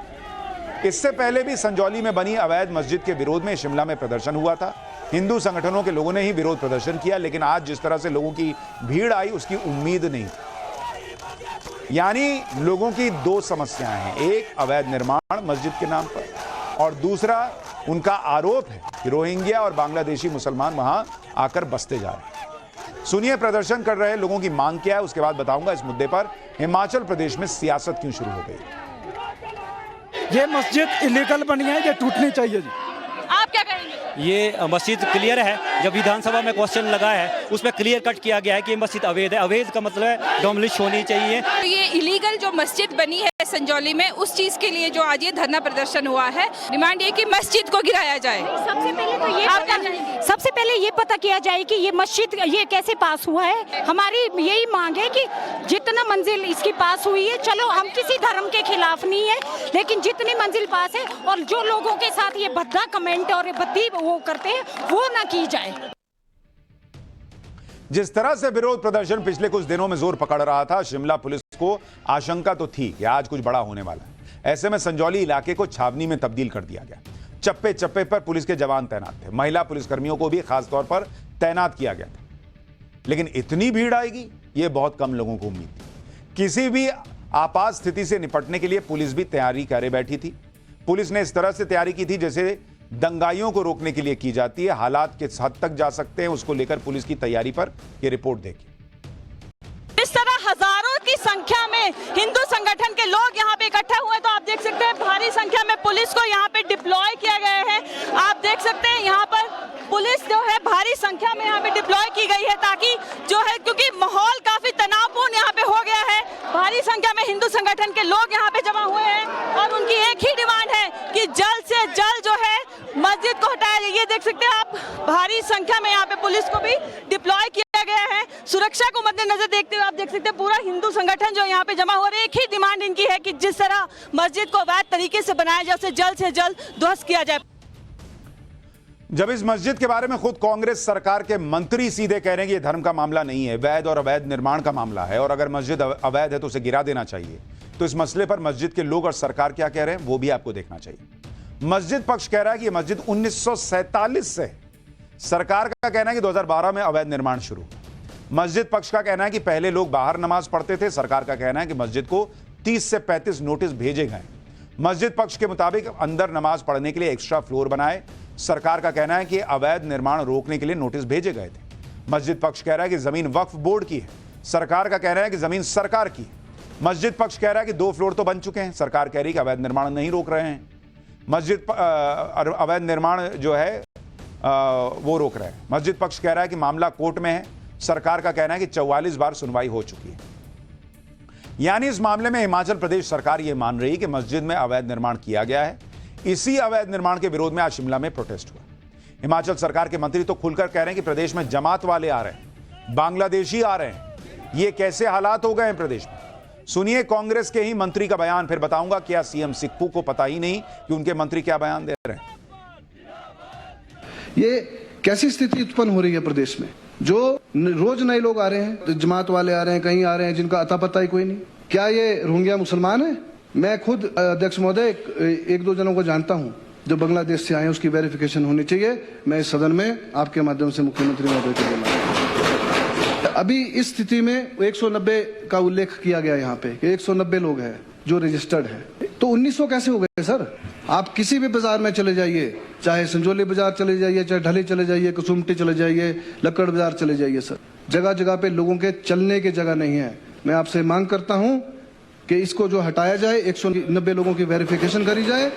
इससे पहले भी संजौली में बनी अवैध मस्जिद के विरोध में शिमला में प्रदर्शन हुआ था। हिंदू संगठनों के लोगों ने ही विरोध प्रदर्शन किया, लेकिन आज जिस तरह से लोगों की भीड़ आई उसकी उम्मीद नहीं थी। यानी लोगों की 2 समस्याएं हैं, एक अवैध निर्माण मस्जिद के नाम पर और दूसरा उनका आरोप है कि रोहिंग्या और बांग्लादेशी मुसलमान वहां आकर बसते जा रहे हैं। सुनिए प्रदर्शन कर रहे लोगों की मांग क्या है, उसके बाद बताऊंगा इस मुद्दे पर हिमाचल प्रदेश में सियासत क्यों शुरू हो गई। ये मस्जिद इलीगल बनी है, ये टूटनी चाहिए जी। आप क्या कहेंगे? ये मस्जिद क्लियर है, जब विधानसभा में क्वेश्चन लगा है उसमें क्लियर कट किया गया है कि ये मस्जिद अवैध है। अवैध का मतलब है डोमिलिश होनी चाहिए। तो ये इलीगल जो मस्जिद बनी है संजौली में, उस चीज के लिए जो आज ये धरना प्रदर्शन हुआ है, डिमांड ये कि मस्जिद को गिराया जाए। सबसे पहले तो ये पता किया जाए कि ये मस्जिद ये कैसे पास हुआ है। हमारी यही मांग है कि जितना मंजिल इसकी पास हुई है, चलो हम किसी धर्म के खिलाफ नहीं है, लेकिन जितनी मंजिल पास है और जो लोगों के साथ ये भद्दा कमेंट और भद्दी वो करते हैं वो ना की जाए। जिस तरह से विरोध प्रदर्शन पिछले कुछ दिनों में जोर पकड़ रहा था, शिमला पुलिस को आशंका तो थी कि आज कुछ बड़ा होने वाला है। ऐसे में संजौली इलाके को छावनी में तब्दील कर दिया गया। चप्पे चप्पे पर पुलिस के जवान तैनात थे। महिला पुलिसकर्मियों को भी खास तौर पर तैनात किया गया था। लेकिन इतनी भीड़ आएगी ये बहुत कम लोगों को उम्मीद थी। किसी भी आपात स्थिति से निपटने के लिए पुलिस भी तैयारी करे बैठी थी। पुलिस ने इस तरह से तैयारी की थी जैसे दंगाइयों को रोकने के लिए की जाती है। हालात किस हद तक जा सकते हैं उसको लेकर पुलिस की तैयारी पर यह रिपोर्ट देखिए। इस तरह हजारों की संख्या में हिंदू संगठन के लोग यहाँ पे इकट्ठा हुए, तो आप देख सकते हैं भारी संख्या में पुलिस को यहाँ पे डिप्लॉय किया गया है। आप देख सकते हैं यहाँ पर पुलिस जो है भारी संख्या में यहाँ पे डिप्लॉय की गई है, ताकि जो है क्योंकि माहौल काफी तनावपूर्ण यहाँ पे हो गया है। भारी संख्या में हिंदू संगठन के लोग यहाँ पे जमा हुए हैं और उनकी एक ही डिमांड है कि जल्द से जल्द जो है मस्जिद मस्जिद को हटाया जाए। ये देख सकते हैं आप, भारी संख्या में यहाँ पे पुलिस को भी डिप्लॉय किया गया है। सुरक्षा को मद्देनजर देखते हुए आप देख सकते हैं पूरा हिंदू संगठन जो यहाँ पे जमा हो रहे, एक ही डिमांड इनकी है कि जिस तरह मस्जिद को अवैध तरीके से बनाया जाए उसे जल्द से जल्द ध्वस्त किया जाए। जब इस मस्जिद के बारे में खुद कांग्रेस सरकार के मंत्री सीधे कह रहे हैं कि ये धर्म का मामला नहीं है, वैध और अवैध निर्माण का मामला है, और अगर मस्जिद अवैध है तो उसे गिरा देना चाहिए, तो इस मसले पर मस्जिद के लोग और सरकार क्या कह रहे हैं वो भी आपको देखना चाहिए। मस्जिद पक्ष कह रहा है कि यह मस्जिद 1947 से, सरकार का कहना है कि 2012 में अवैध निर्माण शुरू। मस्जिद पक्ष का कहना है कि पहले लोग बाहर नमाज पढ़ते थे, सरकार का कहना है कि मस्जिद को 30 से 35 नोटिस भेजे गए। मस्जिद पक्ष के मुताबिक अंदर नमाज पढ़ने के लिए एक्स्ट्रा फ्लोर बनाए, सरकार का कहना है कि अवैध निर्माण रोकने के लिए नोटिस भेजे गए थे। मस्जिद पक्ष कह रहा है कि जमीन वक्फ बोर्ड की है, सरकार का कहना है कि जमीन सरकार की है। मस्जिद पक्ष कह रहा है कि 2 फ्लोर तो बन चुके हैं, सरकार कह रही है कि अवैध निर्माण नहीं रोक रहे हैं। मस्जिद अवैध निर्माण जो है वो रोक रहे हैं। मस्जिद पक्ष कह रहा है कि मामला कोर्ट में है, सरकार का कहना है कि 44 बार सुनवाई हो चुकी है। यानी इस मामले में हिमाचल प्रदेश सरकार यह मान रही है कि मस्जिद में अवैध निर्माण किया गया है। इसी अवैध निर्माण के विरोध में आज शिमला में प्रोटेस्ट हुआ। हिमाचल सरकार के मंत्री तो खुलकर कह रहे हैं कि प्रदेश में जमात वाले आ रहे हैं, बांग्लादेशी आ रहे हैं, ये कैसे हालात हो गए हैं प्रदेश में। सुनिए कांग्रेस के ही मंत्री का बयान, फिर बताऊंगा क्या सीएम सिक्कू को पता ही नहीं कि उनके मंत्री क्या बयान दे रहे हैं। ये कैसी स्थिति उत्पन्न हो रही है प्रदेश में, जो रोज नए लोग आ रहे हैं, जमात वाले आ रहे हैं, कहीं आ रहे हैं जिनका अता पता ही कोई नहीं। क्या ये रोहिंग्या मुसलमान है? मैं खुद अध्यक्ष महोदय 1-2 जनों को जानता हूं जो बांग्लादेश से आए हैं, उसकी वेरिफिकेशन होनी चाहिए। मैं इस सदन में आपके माध्यम से मुख्यमंत्री महोदय को बोला। अभी इस स्थिति में 190 का उल्लेख किया गया यहाँ पे कि 190 लोग हैं जो रजिस्टर्ड हैं, तो 1900 कैसे हो गए सर? आप किसी भी बाजार में चले जाइए, चाहे संजोली बाजार चले जाइए, चाहे ढली चले जाइए, कसुमटी चले जाइए, लक्कड़ बाजार चले जाइए सर, जगह जगह पे लोगों के चलने की जगह नहीं है। मैं आपसे मांग करता हूं कि इसको जो हटाया जाए, 190 लोगों की वेरिफिकेशन करी जाए।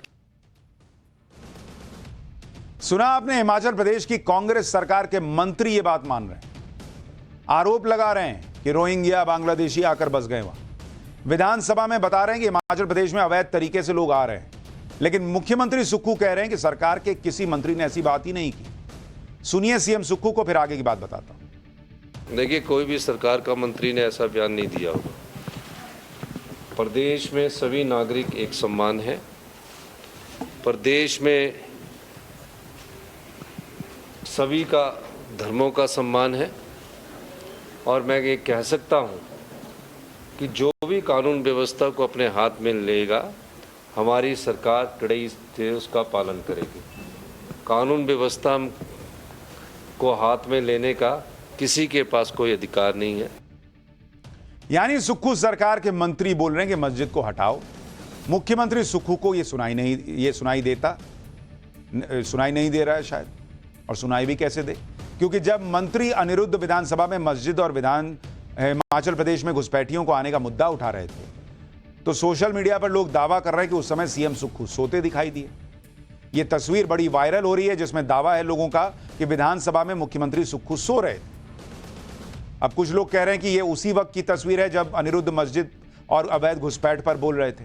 सुना आपने, हिमाचल प्रदेश की कांग्रेस सरकार के मंत्री ये बात मान रहे हैं, आरोप लगा रहे हैं कि रोहिंग्या बांग्लादेशी आकर बस गए वहां। विधानसभा में बता रहे हैं कि हिमाचल प्रदेश में अवैध तरीके से लोग आ रहे हैं, लेकिन मुख्यमंत्री सुक्खू कह रहे हैं कि सरकार के किसी मंत्री ने ऐसी बात ही नहीं की। सुनिए सीएम सुक्खू को, फिर आगे की बात बताता हूं। देखिए, कोई भी सरकार का मंत्री ने ऐसा बयान नहीं दिया होगा। प्रदेश में सभी नागरिक एक समान है। प्रदेश में सभी का धर्मों का सम्मान है, और मैं ये कह सकता हूं कि जो भी कानून व्यवस्था को अपने हाथ में लेगा, हमारी सरकार कड़ाई से उसका पालन करेगी। कानून व्यवस्था को हाथ में लेने का किसी के पास कोई अधिकार नहीं है। यानी सुक्खू सरकार के मंत्री बोल रहे हैं कि मस्जिद को हटाओ। मुख्यमंत्री सुक्खू को ये सुनाई नहीं दे रहा है शायद, और सुनाई भी कैसे दे, क्योंकि जब मंत्री अनिरुद्ध विधानसभा में मस्जिद और हिमाचल प्रदेश में घुसपैठियों को आने का मुद्दा उठा रहे थे, तो सोशल मीडिया पर लोग दावा कर रहे हैं कि उस समय सीएम सुक्खू सोते दिखाई दिए। यह तस्वीर बड़ी वायरल हो रही है जिसमें दावा है लोगों का कि विधानसभा में मुख्यमंत्री सुक्खू सो रहे थे। अब कुछ लोग कह रहे हैं कि यह उसी वक्त की तस्वीर है जब अनिरुद्ध मस्जिद और अवैध घुसपैठ पर बोल रहे थे,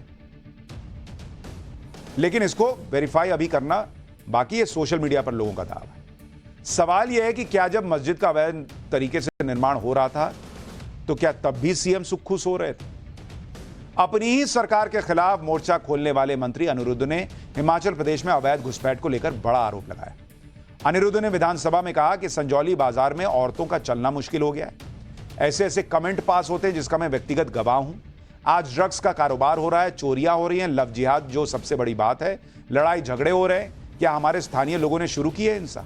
लेकिन इसको वेरीफाई अभी करना बाकी है। सोशल मीडिया पर लोगों का दावा है। सवाल यह है कि क्या जब मस्जिद का अवैध तरीके से निर्माण हो रहा था तो क्या तब भी सीएम सुक्खू सो रहे थे? अपनी ही सरकार के खिलाफ मोर्चा खोलने वाले मंत्री अनिरुद्ध ने हिमाचल प्रदेश में अवैध घुसपैठ को लेकर बड़ा आरोप लगाया। अनिरुद्ध ने विधानसभा में कहा कि संजौली बाजार में औरतों का चलना मुश्किल हो गया है। ऐसे ऐसे कमेंट पास होते हैं जिसका मैं व्यक्तिगत गवाह हूं। आज ड्रग्स का कारोबार हो रहा है, चोरियां हो रही हैं, लव जिहाद जो सबसे बड़ी बात है, लड़ाई झगड़े हो रहे हैं। क्या हमारे स्थानीय लोगों ने शुरू की है हिंसा?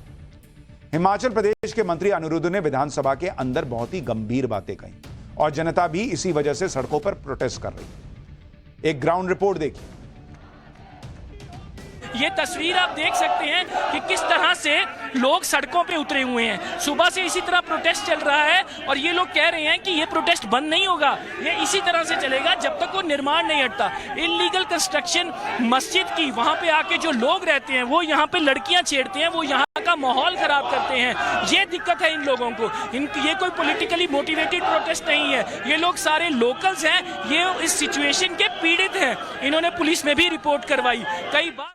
हिमाचल प्रदेश के मंत्री अनिरुद्ध ने विधानसभा के अंदर बहुत ही गंभीर बातें कही और जनता भी इसी वजह से सड़कों पर प्रोटेस्ट कर रही है। एक ग्राउंड रिपोर्ट देखिए। ये तस्वीर आप देख सकते हैं कि किस तरह से लोग सड़कों पे उतरे हुए हैं। सुबह से इसी तरह प्रोटेस्ट चल रहा है और ये लोग कह रहे हैं कि ये प्रोटेस्ट बंद नहीं होगा, ये इसी तरह से चलेगा जब तक वो निर्माण नहीं हटता। इल्लीगल कंस्ट्रक्शन मस्जिद की, वहाँ पे आके जो लोग रहते हैं वो यहाँ पे लड़कियाँ छेड़ते हैं, वो यहाँ का माहौल खराब करते हैं। ये दिक्कत है इन लोगों को। ये कोई पॉलिटिकली मोटिवेटेड प्रोटेस्ट नहीं है, ये लोग सारे लोकल्स हैं, ये इस सिचुएशन के पीड़ित हैं। इन्होंने पुलिस में भी रिपोर्ट करवाई कई बार।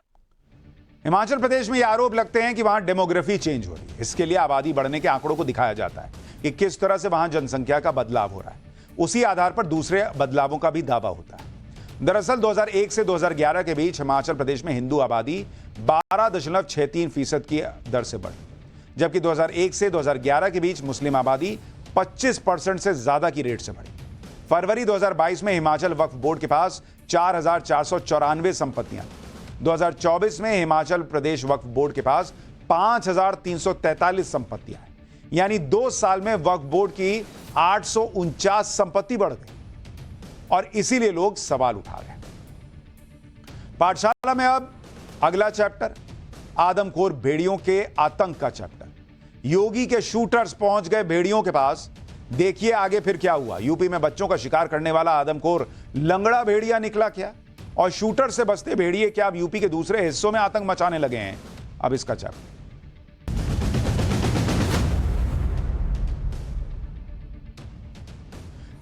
हिमाचल प्रदेश में ये आरोप लगते हैं कि वहां डेमोग्राफी चेंज हो रही है। इसके लिए आबादी बढ़ने के आंकड़ों को दिखाया जाता है कि किस तरह से वहां जनसंख्या का बदलाव हो रहा है। उसी आधार पर दूसरे बदलावों का भी दावा होता है। दरअसल 2001 से 2011 के बीच हिमाचल प्रदेश में हिंदू आबादी 12.63% की दर से बढ़ी, जबकि 2001 से 2011 के बीच मुस्लिम आबादी 25% से ज्यादा की रेट से बढ़ी। फरवरी 2022 में हिमाचल वक्फ बोर्ड के पास 4,494 संपत्तियां, 2024 में हिमाचल प्रदेश वक्फ बोर्ड के पास 5,343 संपत्तियां हैं। यानी 2 साल में वक्फ बोर्ड की 849 संपत्ति बढ़ गई और इसीलिए लोग सवाल उठा रहे हैं। पाठशाला में अब अगला चैप्टर, आदमखोर भेड़ियों के आतंक का चैप्टर। योगी के शूटर्स पहुंच गए भेड़ियों के पास। देखिए आगे फिर क्या हुआ। यूपी में बच्चों का शिकार करने वाला आदमखोर लंगड़ा भेड़िया निकला क्या, और शूटर से बचते भेड़िए क्या अब यूपी के दूसरे हिस्सों में आतंक मचाने लगे हैं। अब इसका चैप्टर।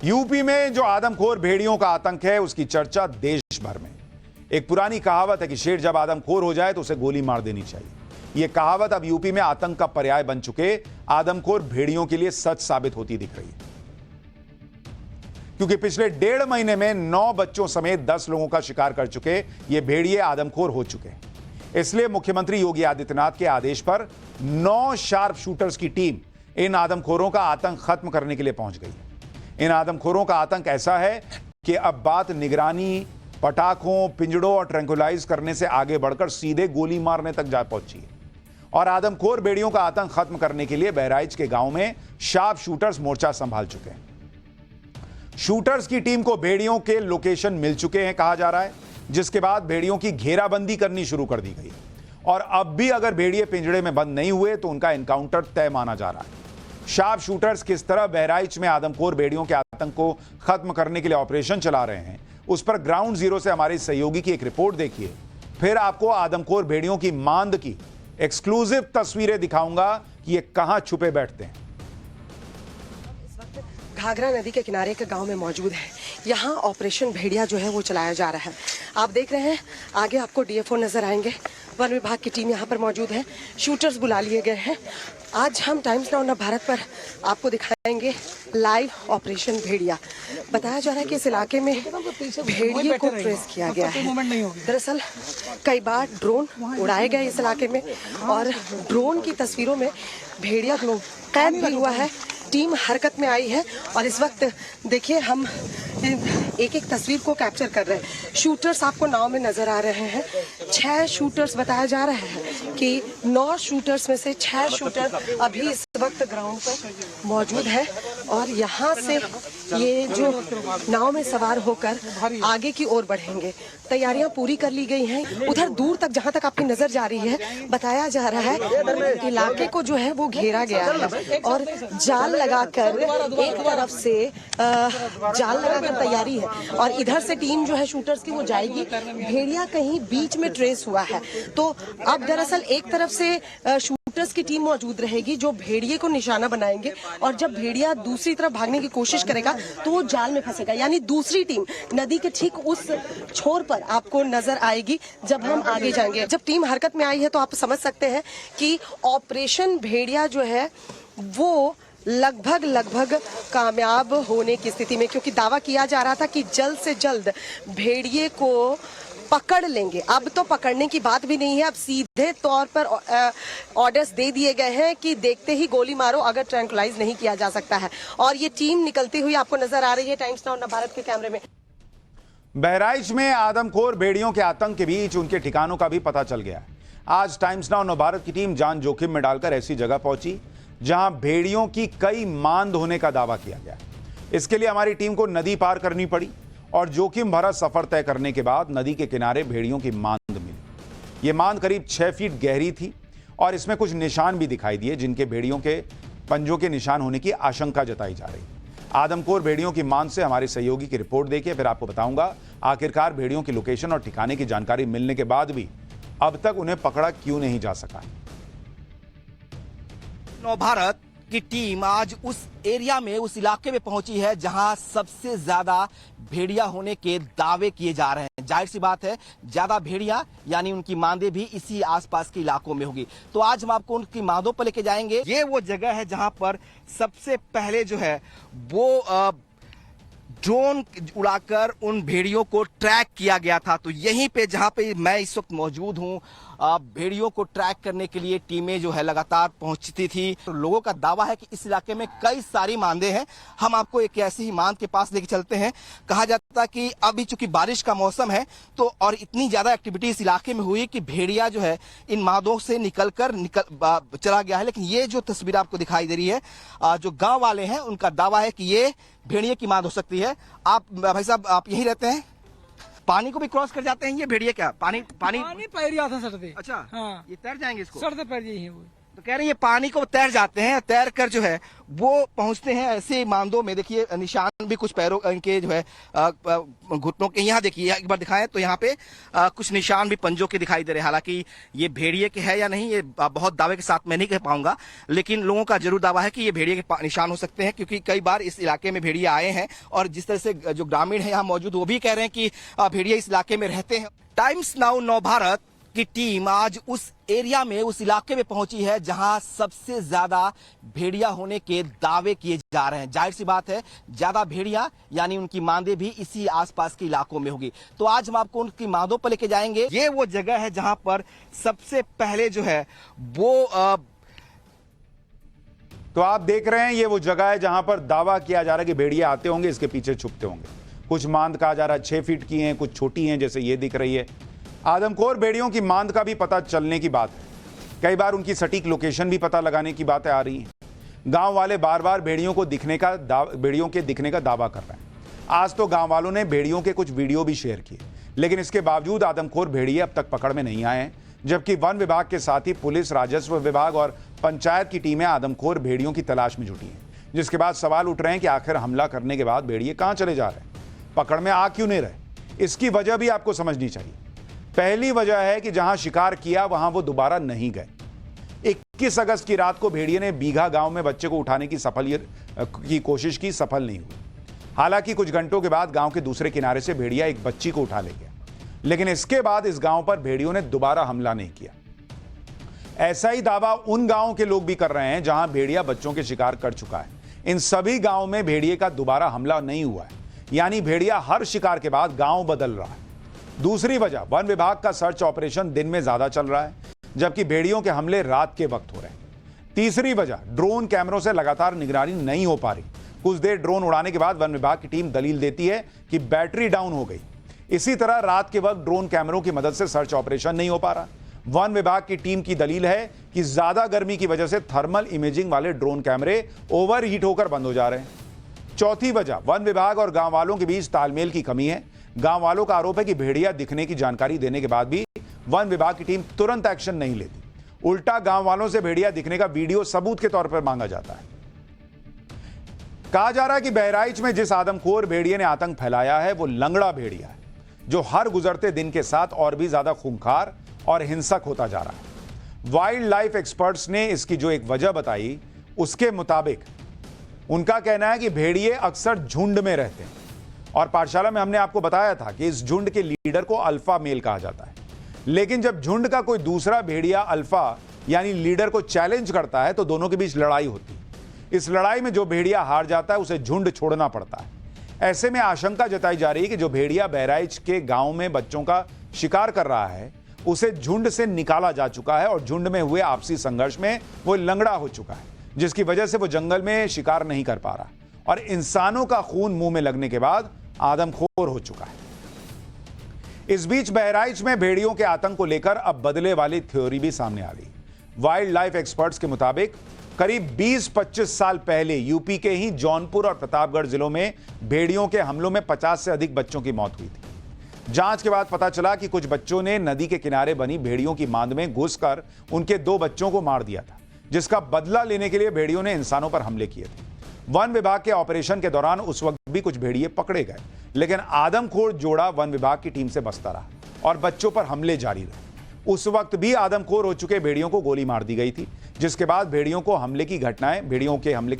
यूपी में जो आदमखोर भेड़ियों का आतंक है उसकी चर्चा देश भर में। एक पुरानी कहावत है कि शेर जब आदमखोर हो जाए तो उसे गोली मार देनी चाहिए। यह कहावत अब यूपी में आतंक का पर्याय बन चुके आदमखोर भेड़ियों के लिए सच साबित होती दिख रही है, क्योंकि पिछले 1.5 महीने में 9 बच्चों समेत 10 लोगों का शिकार कर चुके ये भेड़िए आदमखोर हो चुके हैं। इसलिए मुख्यमंत्री योगी आदित्यनाथ के आदेश पर 9 शार्प शूटर्स की टीम इन आदमखोरों का आतंक खत्म करने के लिए पहुंच गई है। इन आदमखोरों का आतंक ऐसा है कि अब बात निगरानी, पटाखों, पिंजड़ों और ट्रैंकुलाइज करने से आगे बढ़कर सीधे गोली मारने तक जा पहुंची है। और आदमखोर भेड़ियों का आतंक खत्म करने के लिए बहराइच के गांव में शार्प शूटर्स मोर्चा संभाल चुके हैं। शूटर्स की टीम को भेड़ियों के लोकेशन मिल चुके हैं कहा जा रहा है, जिसके बाद भेड़ियों की घेराबंदी करनी शुरू कर दी गई और अब भी अगर भेड़िए पिंजड़े में बंद नहीं हुए तो उनका एनकाउंटर तय माना जा रहा है। शार्प शूटर्स किस तरह बहराइच में आदमखोर भेड़ियों के आतंक को खत्म करने के लिए ऑपरेशन चला रहे हैं, उस पर ग्राउंड जीरो से हमारे सहयोगी की एक रिपोर्ट देखिए। फिर आपको आदमखोर भेड़ियों की मांद की एक्सक्लूसिव तस्वीरें दिखाऊंगा कि ये कहां छुपे बैठते हैं। घाघरा नदी के किनारे के गांव में मौजूद है। यहाँ ऑपरेशन भेड़िया जो है वो चलाया जा रहा है। आप देख रहे हैं आगे आपको डीएफओ नजर आएंगे। वन विभाग की टीम यहाँ पर मौजूद है। शूटर्स बुला लिए गए हैं। आज हम टाइम्स नाउ न भारत पर आपको दिखाएंगे लाइव ऑपरेशन भेड़िया। बताया जा रहा है कि इस इलाके में भेड़िए को ट्रेस किया गया है। दरअसल कई बार ड्रोन उड़ाए गए इस इलाके में और ड्रोन की तस्वीरों में भेड़िया कैद भी हुआ है। टीम हरकत में आई है और इस वक्त देखिए हम एक एक तस्वीर को कैप्चर कर रहे हैं। शूटर्स आपको नाव में नजर आ रहे हैं। 6 शूटर्स बताया जा रहा है कि 9 शूटर्स में से 6 शूटर अभी इस वक्त ग्राउंड पर मौजूद है और यहाँ से ये जो नाव में सवार होकर आगे की ओर बढ़ेंगे। तैयारियां पूरी कर ली गई हैं। उधर दूर तक जहां तक आपकी नजर जा रही है बताया जा रहा है इलाके को जो है वो घेरा गया है और जाल लगाकर एक तरफ से जाल लगाकर तैयारी है और इधर से टीम जो है शूटर्स की वो जाएगी। भेड़िया कहीं बीच में ट्रेस हुआ है तो अब दरअसल एक तरफ से शूटर्स की टीम मौजूद रहेगी जो भेड़िए को निशाना बनाएंगे और जब भेड़िया दूसरी तरफ भागने की कोशिश करेगा तो वो जाल में फंसेगा। यानी दूसरी टीम नदी के ठीक उस छोर पर आपको नजर आएगी जब हम आगे जाएंगे। जब टीम हरकत में आई है तो आप समझ सकते हैं कि ऑपरेशन भेड़िया जो है वो लगभग कामयाब होने की स्थिति में, क्योंकि दावा किया जा रहा था कि जल्द से जल्द भेड़िए को पकड़ लेंगे। अब तो पकड़ने की बात भी नहीं है, अब सीधे तौर पर ऑर्डर्स दे दिए गए हैं कि देखते ही गोली मारो अगर ट्रैंकुलाइज नहीं किया जा सकता है। और ये टीम निकलती हुई आपको नजर आ रही है टाइम्स नाउ भारत के कैमरे में। बहराइच में आदमखोर भेड़ियों के आतंक के बीच उनके ठिकानों का भी पता चल गया। आज टाइम्स नाउ भारत की टीम जान जोखिम में डालकर ऐसी जगह पहुंची जहां भेड़ियों की कई मांद होने का दावा किया गया। इसके लिए हमारी टीम को नदी पार करनी पड़ी और जोखिम भरा सफर तय करने के बाद नदी के किनारे भेड़ियों की मांद मिली। ये मांद करीब 6 फीट गहरी थी और इसमें कुछ निशान भी दिखाई दिए जिनके भेड़ियों के पंजों के निशान होने की आशंका जताई जा रही। आदमखोर भेड़ियों की मांद से हमारे सहयोगी की रिपोर्ट देखिए, फिर आपको बताऊंगा आखिरकार भेड़ियों की लोकेशन और ठिकाने की जानकारी मिलने के बाद भी अब तक उन्हें पकड़ा क्यों नहीं जा सका। भारत की टीम आज उस एरिया में, उस इलाके में पहुंची है जहां सबसे ज्यादा भेड़िया होने के दावे किए जा रहे हैं। जाहिर सी बात है, ज्यादा भेड़िया यानी उनकी मांदे भी इसी आसपास के इलाकों में होगी। तो आज हम आपको उनकी मांदों पर लेके जाएंगे। ये वो जगह है जहां पर सबसे पहले जो है वो ड्रोन उड़ाकर उन भेड़ियों को ट्रैक किया गया था। तो यहीं पे जहां पे मैं इस वक्त मौजूद हूं, भेड़ियों को ट्रैक करने के लिए टीमें जो है लगातार पहुंचती थी। तो लोगों का दावा है कि इस इलाके में कई सारी मांदे हैं। हम आपको एक ऐसी ही मांद के पास लेके चलते हैं। कहा जाता है कि अभी चूंकि बारिश का मौसम है तो और इतनी ज्यादा एक्टिविटी इस इलाके में हुई कि भेड़िया जो है इन मांदों से निकल चला गया है। लेकिन ये जो तस्वीर आपको दिखाई दे रही है, जो गाँव वाले हैं उनका दावा है कि ये भेड़िए की मांद हो सकती है। आप भाई साहब, आप यहीं रहते हैं? पानी को भी क्रॉस कर जाते हैं ये भेड़िए? क्या पानी पैर आता सर पे। अच्छा, हाँ, ये तैर जाएंगे इसको? सर से पैर यही है वो। तो कह रहे हैं ये पानी को तैर जाते हैं, तैर कर जो है वो पहुंचते हैं ऐसे मांदों में। देखिए निशान भी कुछ पैरों इनके जो है घुटनों के, यहाँ देखिए एक बार दिखाएं तो यहाँ पे कुछ निशान भी पंजों के दिखाई दे रहे हैं। हालांकि ये भेड़िए के है या नहीं, ये बहुत दावे के साथ मैं नहीं कह पाऊंगा, लेकिन लोगों का जरूर दावा है कि ये भेड़िए के निशान हो सकते हैं, क्योंकि कई बार इस इलाके में भेड़िए आए हैं और जिस तरह से जो ग्रामीण है यहाँ मौजूद वो भी कह रहे हैं कि भेड़िए इस इलाके में रहते हैं। टाइम्स नाउ नव भारत की टीम आज उस एरिया में, उस इलाके में पहुंची है जहां सबसे ज्यादा भेड़िया होने के दावे किए जा रहे हैं। जाहिर सी बात है, ज्यादा भेड़िया यानी उनकी मांदे भी इसी आसपास के इलाकों में होगी। तो आज हम आपको उनकी मांदों पर लेके जाएंगे। ये वो जगह है जहां पर सबसे पहले जो है वो तो आप देख रहे हैं, ये वो जगह है जहां पर दावा किया जा रहा है कि भेड़िया आते होंगे, इसके पीछे छुपते होंगे। कुछ मांद कहा जा रहा है 6 फीट की हैं, कुछ छोटी हैं जैसे ये दिख रही है। आदमखोर भेड़ियों की मांद का भी पता चलने की बात है। कई बार उनकी सटीक लोकेशन भी पता लगाने की बातें आ रही हैं। गांव वाले बार बार भेड़ियों के दिखने का दावा कर रहे हैं। आज तो गांव वालों ने भेड़ियों के कुछ वीडियो भी शेयर किए, लेकिन इसके बावजूद आदमखोर भेड़िए अब तक पकड़ में नहीं आए हैं। जबकि वन विभाग के साथ ही पुलिस, राजस्व विभाग और पंचायत की टीमें आदमखोर भेड़ियों की तलाश में जुटी हैं। जिसके बाद सवाल उठ रहे हैं कि आखिर हमला करने के बाद भेड़िए कहां चले जा रहे हैं, पकड़ में आ क्यों नहीं रहे। इसकी वजह भी आपको समझनी चाहिए। पहली वजह है कि जहां शिकार किया वहां वो दोबारा नहीं गए। 21 अगस्त की रात को भेड़िए ने बीघा गांव में बच्चे को उठाने की कोशिश की, सफल नहीं हुई। हालांकि कुछ घंटों के बाद गांव के दूसरे किनारे से भेड़िया एक बच्ची को उठा ले गया, लेकिन इसके बाद इस गांव पर भेड़ियों ने दोबारा हमला नहीं किया। ऐसा ही दावा उन गांवों के लोग भी कर रहे हैं जहां भेड़िया बच्चों के शिकार कर चुका है। इन सभी गांवों में भेड़िए का दोबारा हमला नहीं हुआ है, यानी भेड़िया हर शिकार के बाद गांव बदल रहा है। दूसरी वजह, वन विभाग का सर्च ऑपरेशन दिन में ज्यादा चल रहा है, जबकि भेड़ियों के हमले रात के वक्त हो रहे हैं। तीसरी वजह, ड्रोन कैमरों से लगातार निगरानी नहीं हो पा रही। कुछ देर ड्रोन उड़ाने के बाद वन विभाग की टीम दलील देती है कि बैटरी डाउन हो गई। इसी तरह रात के वक्त ड्रोन कैमरों की मदद से सर्च ऑपरेशन नहीं हो पा रहा। वन विभाग की टीम की दलील है कि ज्यादा गर्मी की वजह से थर्मल इमेजिंग वाले ड्रोन कैमरे ओवरहीट होकर बंद हो जा रहे हैं। चौथी वजह, वन विभाग और गांव वालों के बीच तालमेल की कमी है। गांव वालों का आरोप है कि भेड़िया दिखने की जानकारी देने के बाद भी वन विभाग की टीम तुरंत एक्शन नहीं लेती। उल्टा गांव वालों से भेड़िया दिखने का वीडियो सबूत के तौर पर मांगा जाता है। कहा जा रहा है कि बहराइच में जिस आदमखोर भेड़िए ने आतंक फैलाया है वो लंगड़ा भेड़िया है, जो हर गुजरते दिन के साथ और भी ज्यादा खूंखार और हिंसक होता जा रहा है। वाइल्ड लाइफ एक्सपर्ट्स ने इसकी जो एक वजह बताई, उसके मुताबिक उनका कहना है कि भेड़िए अक्सर झुंड में रहते हैं और पाठशाला में हमने आपको बताया था कि इस झुंड के लीडर को अल्फा मेल कहा जाता है। लेकिन जब झुंड का कोई दूसरा भेड़िया अल्फा यानी लीडर को चैलेंज करता है तो दोनों के बीच लड़ाई होती है। इस लड़ाई में जो भेड़िया हार जाता है उसे झुंड छोड़ना पड़ता है। ऐसे में आशंका जताई जा रही है कि जो भेड़िया बहराइच के गांव में बच्चों का शिकार कर रहा है उसे झुंड से निकाला जा चुका है और झुंड में हुए आपसी संघर्ष में वो लंगड़ा हो चुका है, जिसकी वजह से वो जंगल में शिकार नहीं कर पा रहा और इंसानों का खून मुंह में लगने के बाद आदमखोर हो चुका है। इस बीच बहराइच में भेड़ियों के आतंक को लेकर अब बदले वाली थ्योरी भी सामने आ गई। वाइल्ड लाइफ एक्सपर्ट्स के मुताबिक करीब 20-25 साल पहले यूपी के ही जौनपुर और प्रतापगढ़ जिलों में भेड़ियों के हमलों में 50 से अधिक बच्चों की मौत हुई थी। जांच के बाद पता चला कि कुछ बच्चों ने नदी के किनारे बनी भेड़ियों की मांद में घुसकर उनके 2 बच्चों को मार दिया था, जिसका बदला लेने के लिए भेड़ियों ने इंसानों पर हमले किए थे। वन विभाग के ऑपरेशन के दौरान उस वक्त भी कुछ भेड़िए पकड़े गए, लेकिन आदमखोर जोड़ा वन विभाग की टीम से बचता रहा और बच्चों पर हमले जारी रहे। उस वक्त भी आदमखोर हो चुके भेड़ियों को गोली मार दी गई थी, जिसके बाद भेड़ियों के हमले की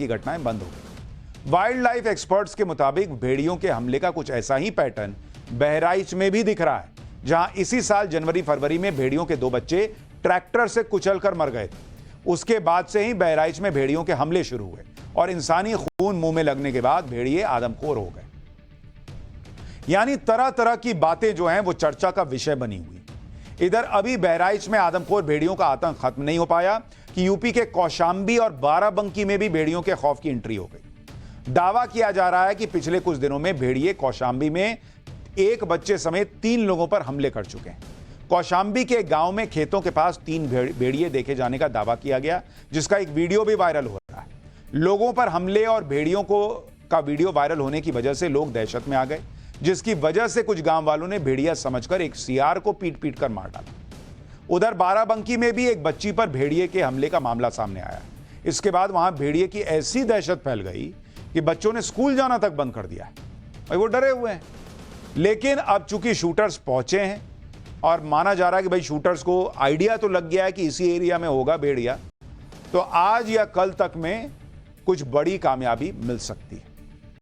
घटनाएं बंद हो गई। वाइल्ड लाइफ एक्सपर्ट्स के मुताबिक भेड़ियों के हमले का कुछ ऐसा ही पैटर्न बहराइच में भी दिख रहा है, जहां इसी साल जनवरी फरवरी में भेड़ियों के 2 बच्चे ट्रैक्टर से कुचलकर मर गए थे। उसके बाद से ही बहराइच में भेड़ियों के हमले शुरू हुए और इंसानी खून मुंह में लगने के बाद भेड़िए आदमखोर हो गए। यानी तरह तरह की बातें जो हैं वो चर्चा का विषय बनी हुई। इधर अभी बहराइच में आदमखोर भेड़ियों का आतंक खत्म नहीं हो पाया कि यूपी के कौशाम्बी और बाराबंकी में भी भेड़ियों के खौफ की एंट्री हो गई। दावा किया जा रहा है कि पिछले कुछ दिनों में भेड़िए कौशाम्बी में 1 बच्चे समेत 3 लोगों पर हमले कर चुके हैं। कौशाम्बी के गांव में खेतों के पास 3 भेड़िए देखे जाने का दावा किया गया, जिसका एक वीडियो भी वायरल हो रहा है। लोगों पर हमले और भेड़ियों का वीडियो वायरल होने की वजह से लोग दहशत में आ गए, जिसकी वजह से कुछ गांव वालों ने भेड़िया समझकर एक सियार को पीट कर मार डाला। उधर बाराबंकी में भी एक बच्ची पर भेड़िए के हमले का मामला सामने आया। इसके बाद वहां भेड़िए की ऐसी दहशत फैल गई कि बच्चों ने स्कूल जाना तक बंद कर दिया है। भाई वो डरे हुए हैं। लेकिन अब चूंकि शूटर्स पहुंचे हैं और माना जा रहा है कि भाई शूटर्स को आइडिया तो लग गया है कि इसी एरिया में होगा भेड़िया, तो आज या कल तक में कुछ बड़ी कामयाबी मिल सकती है।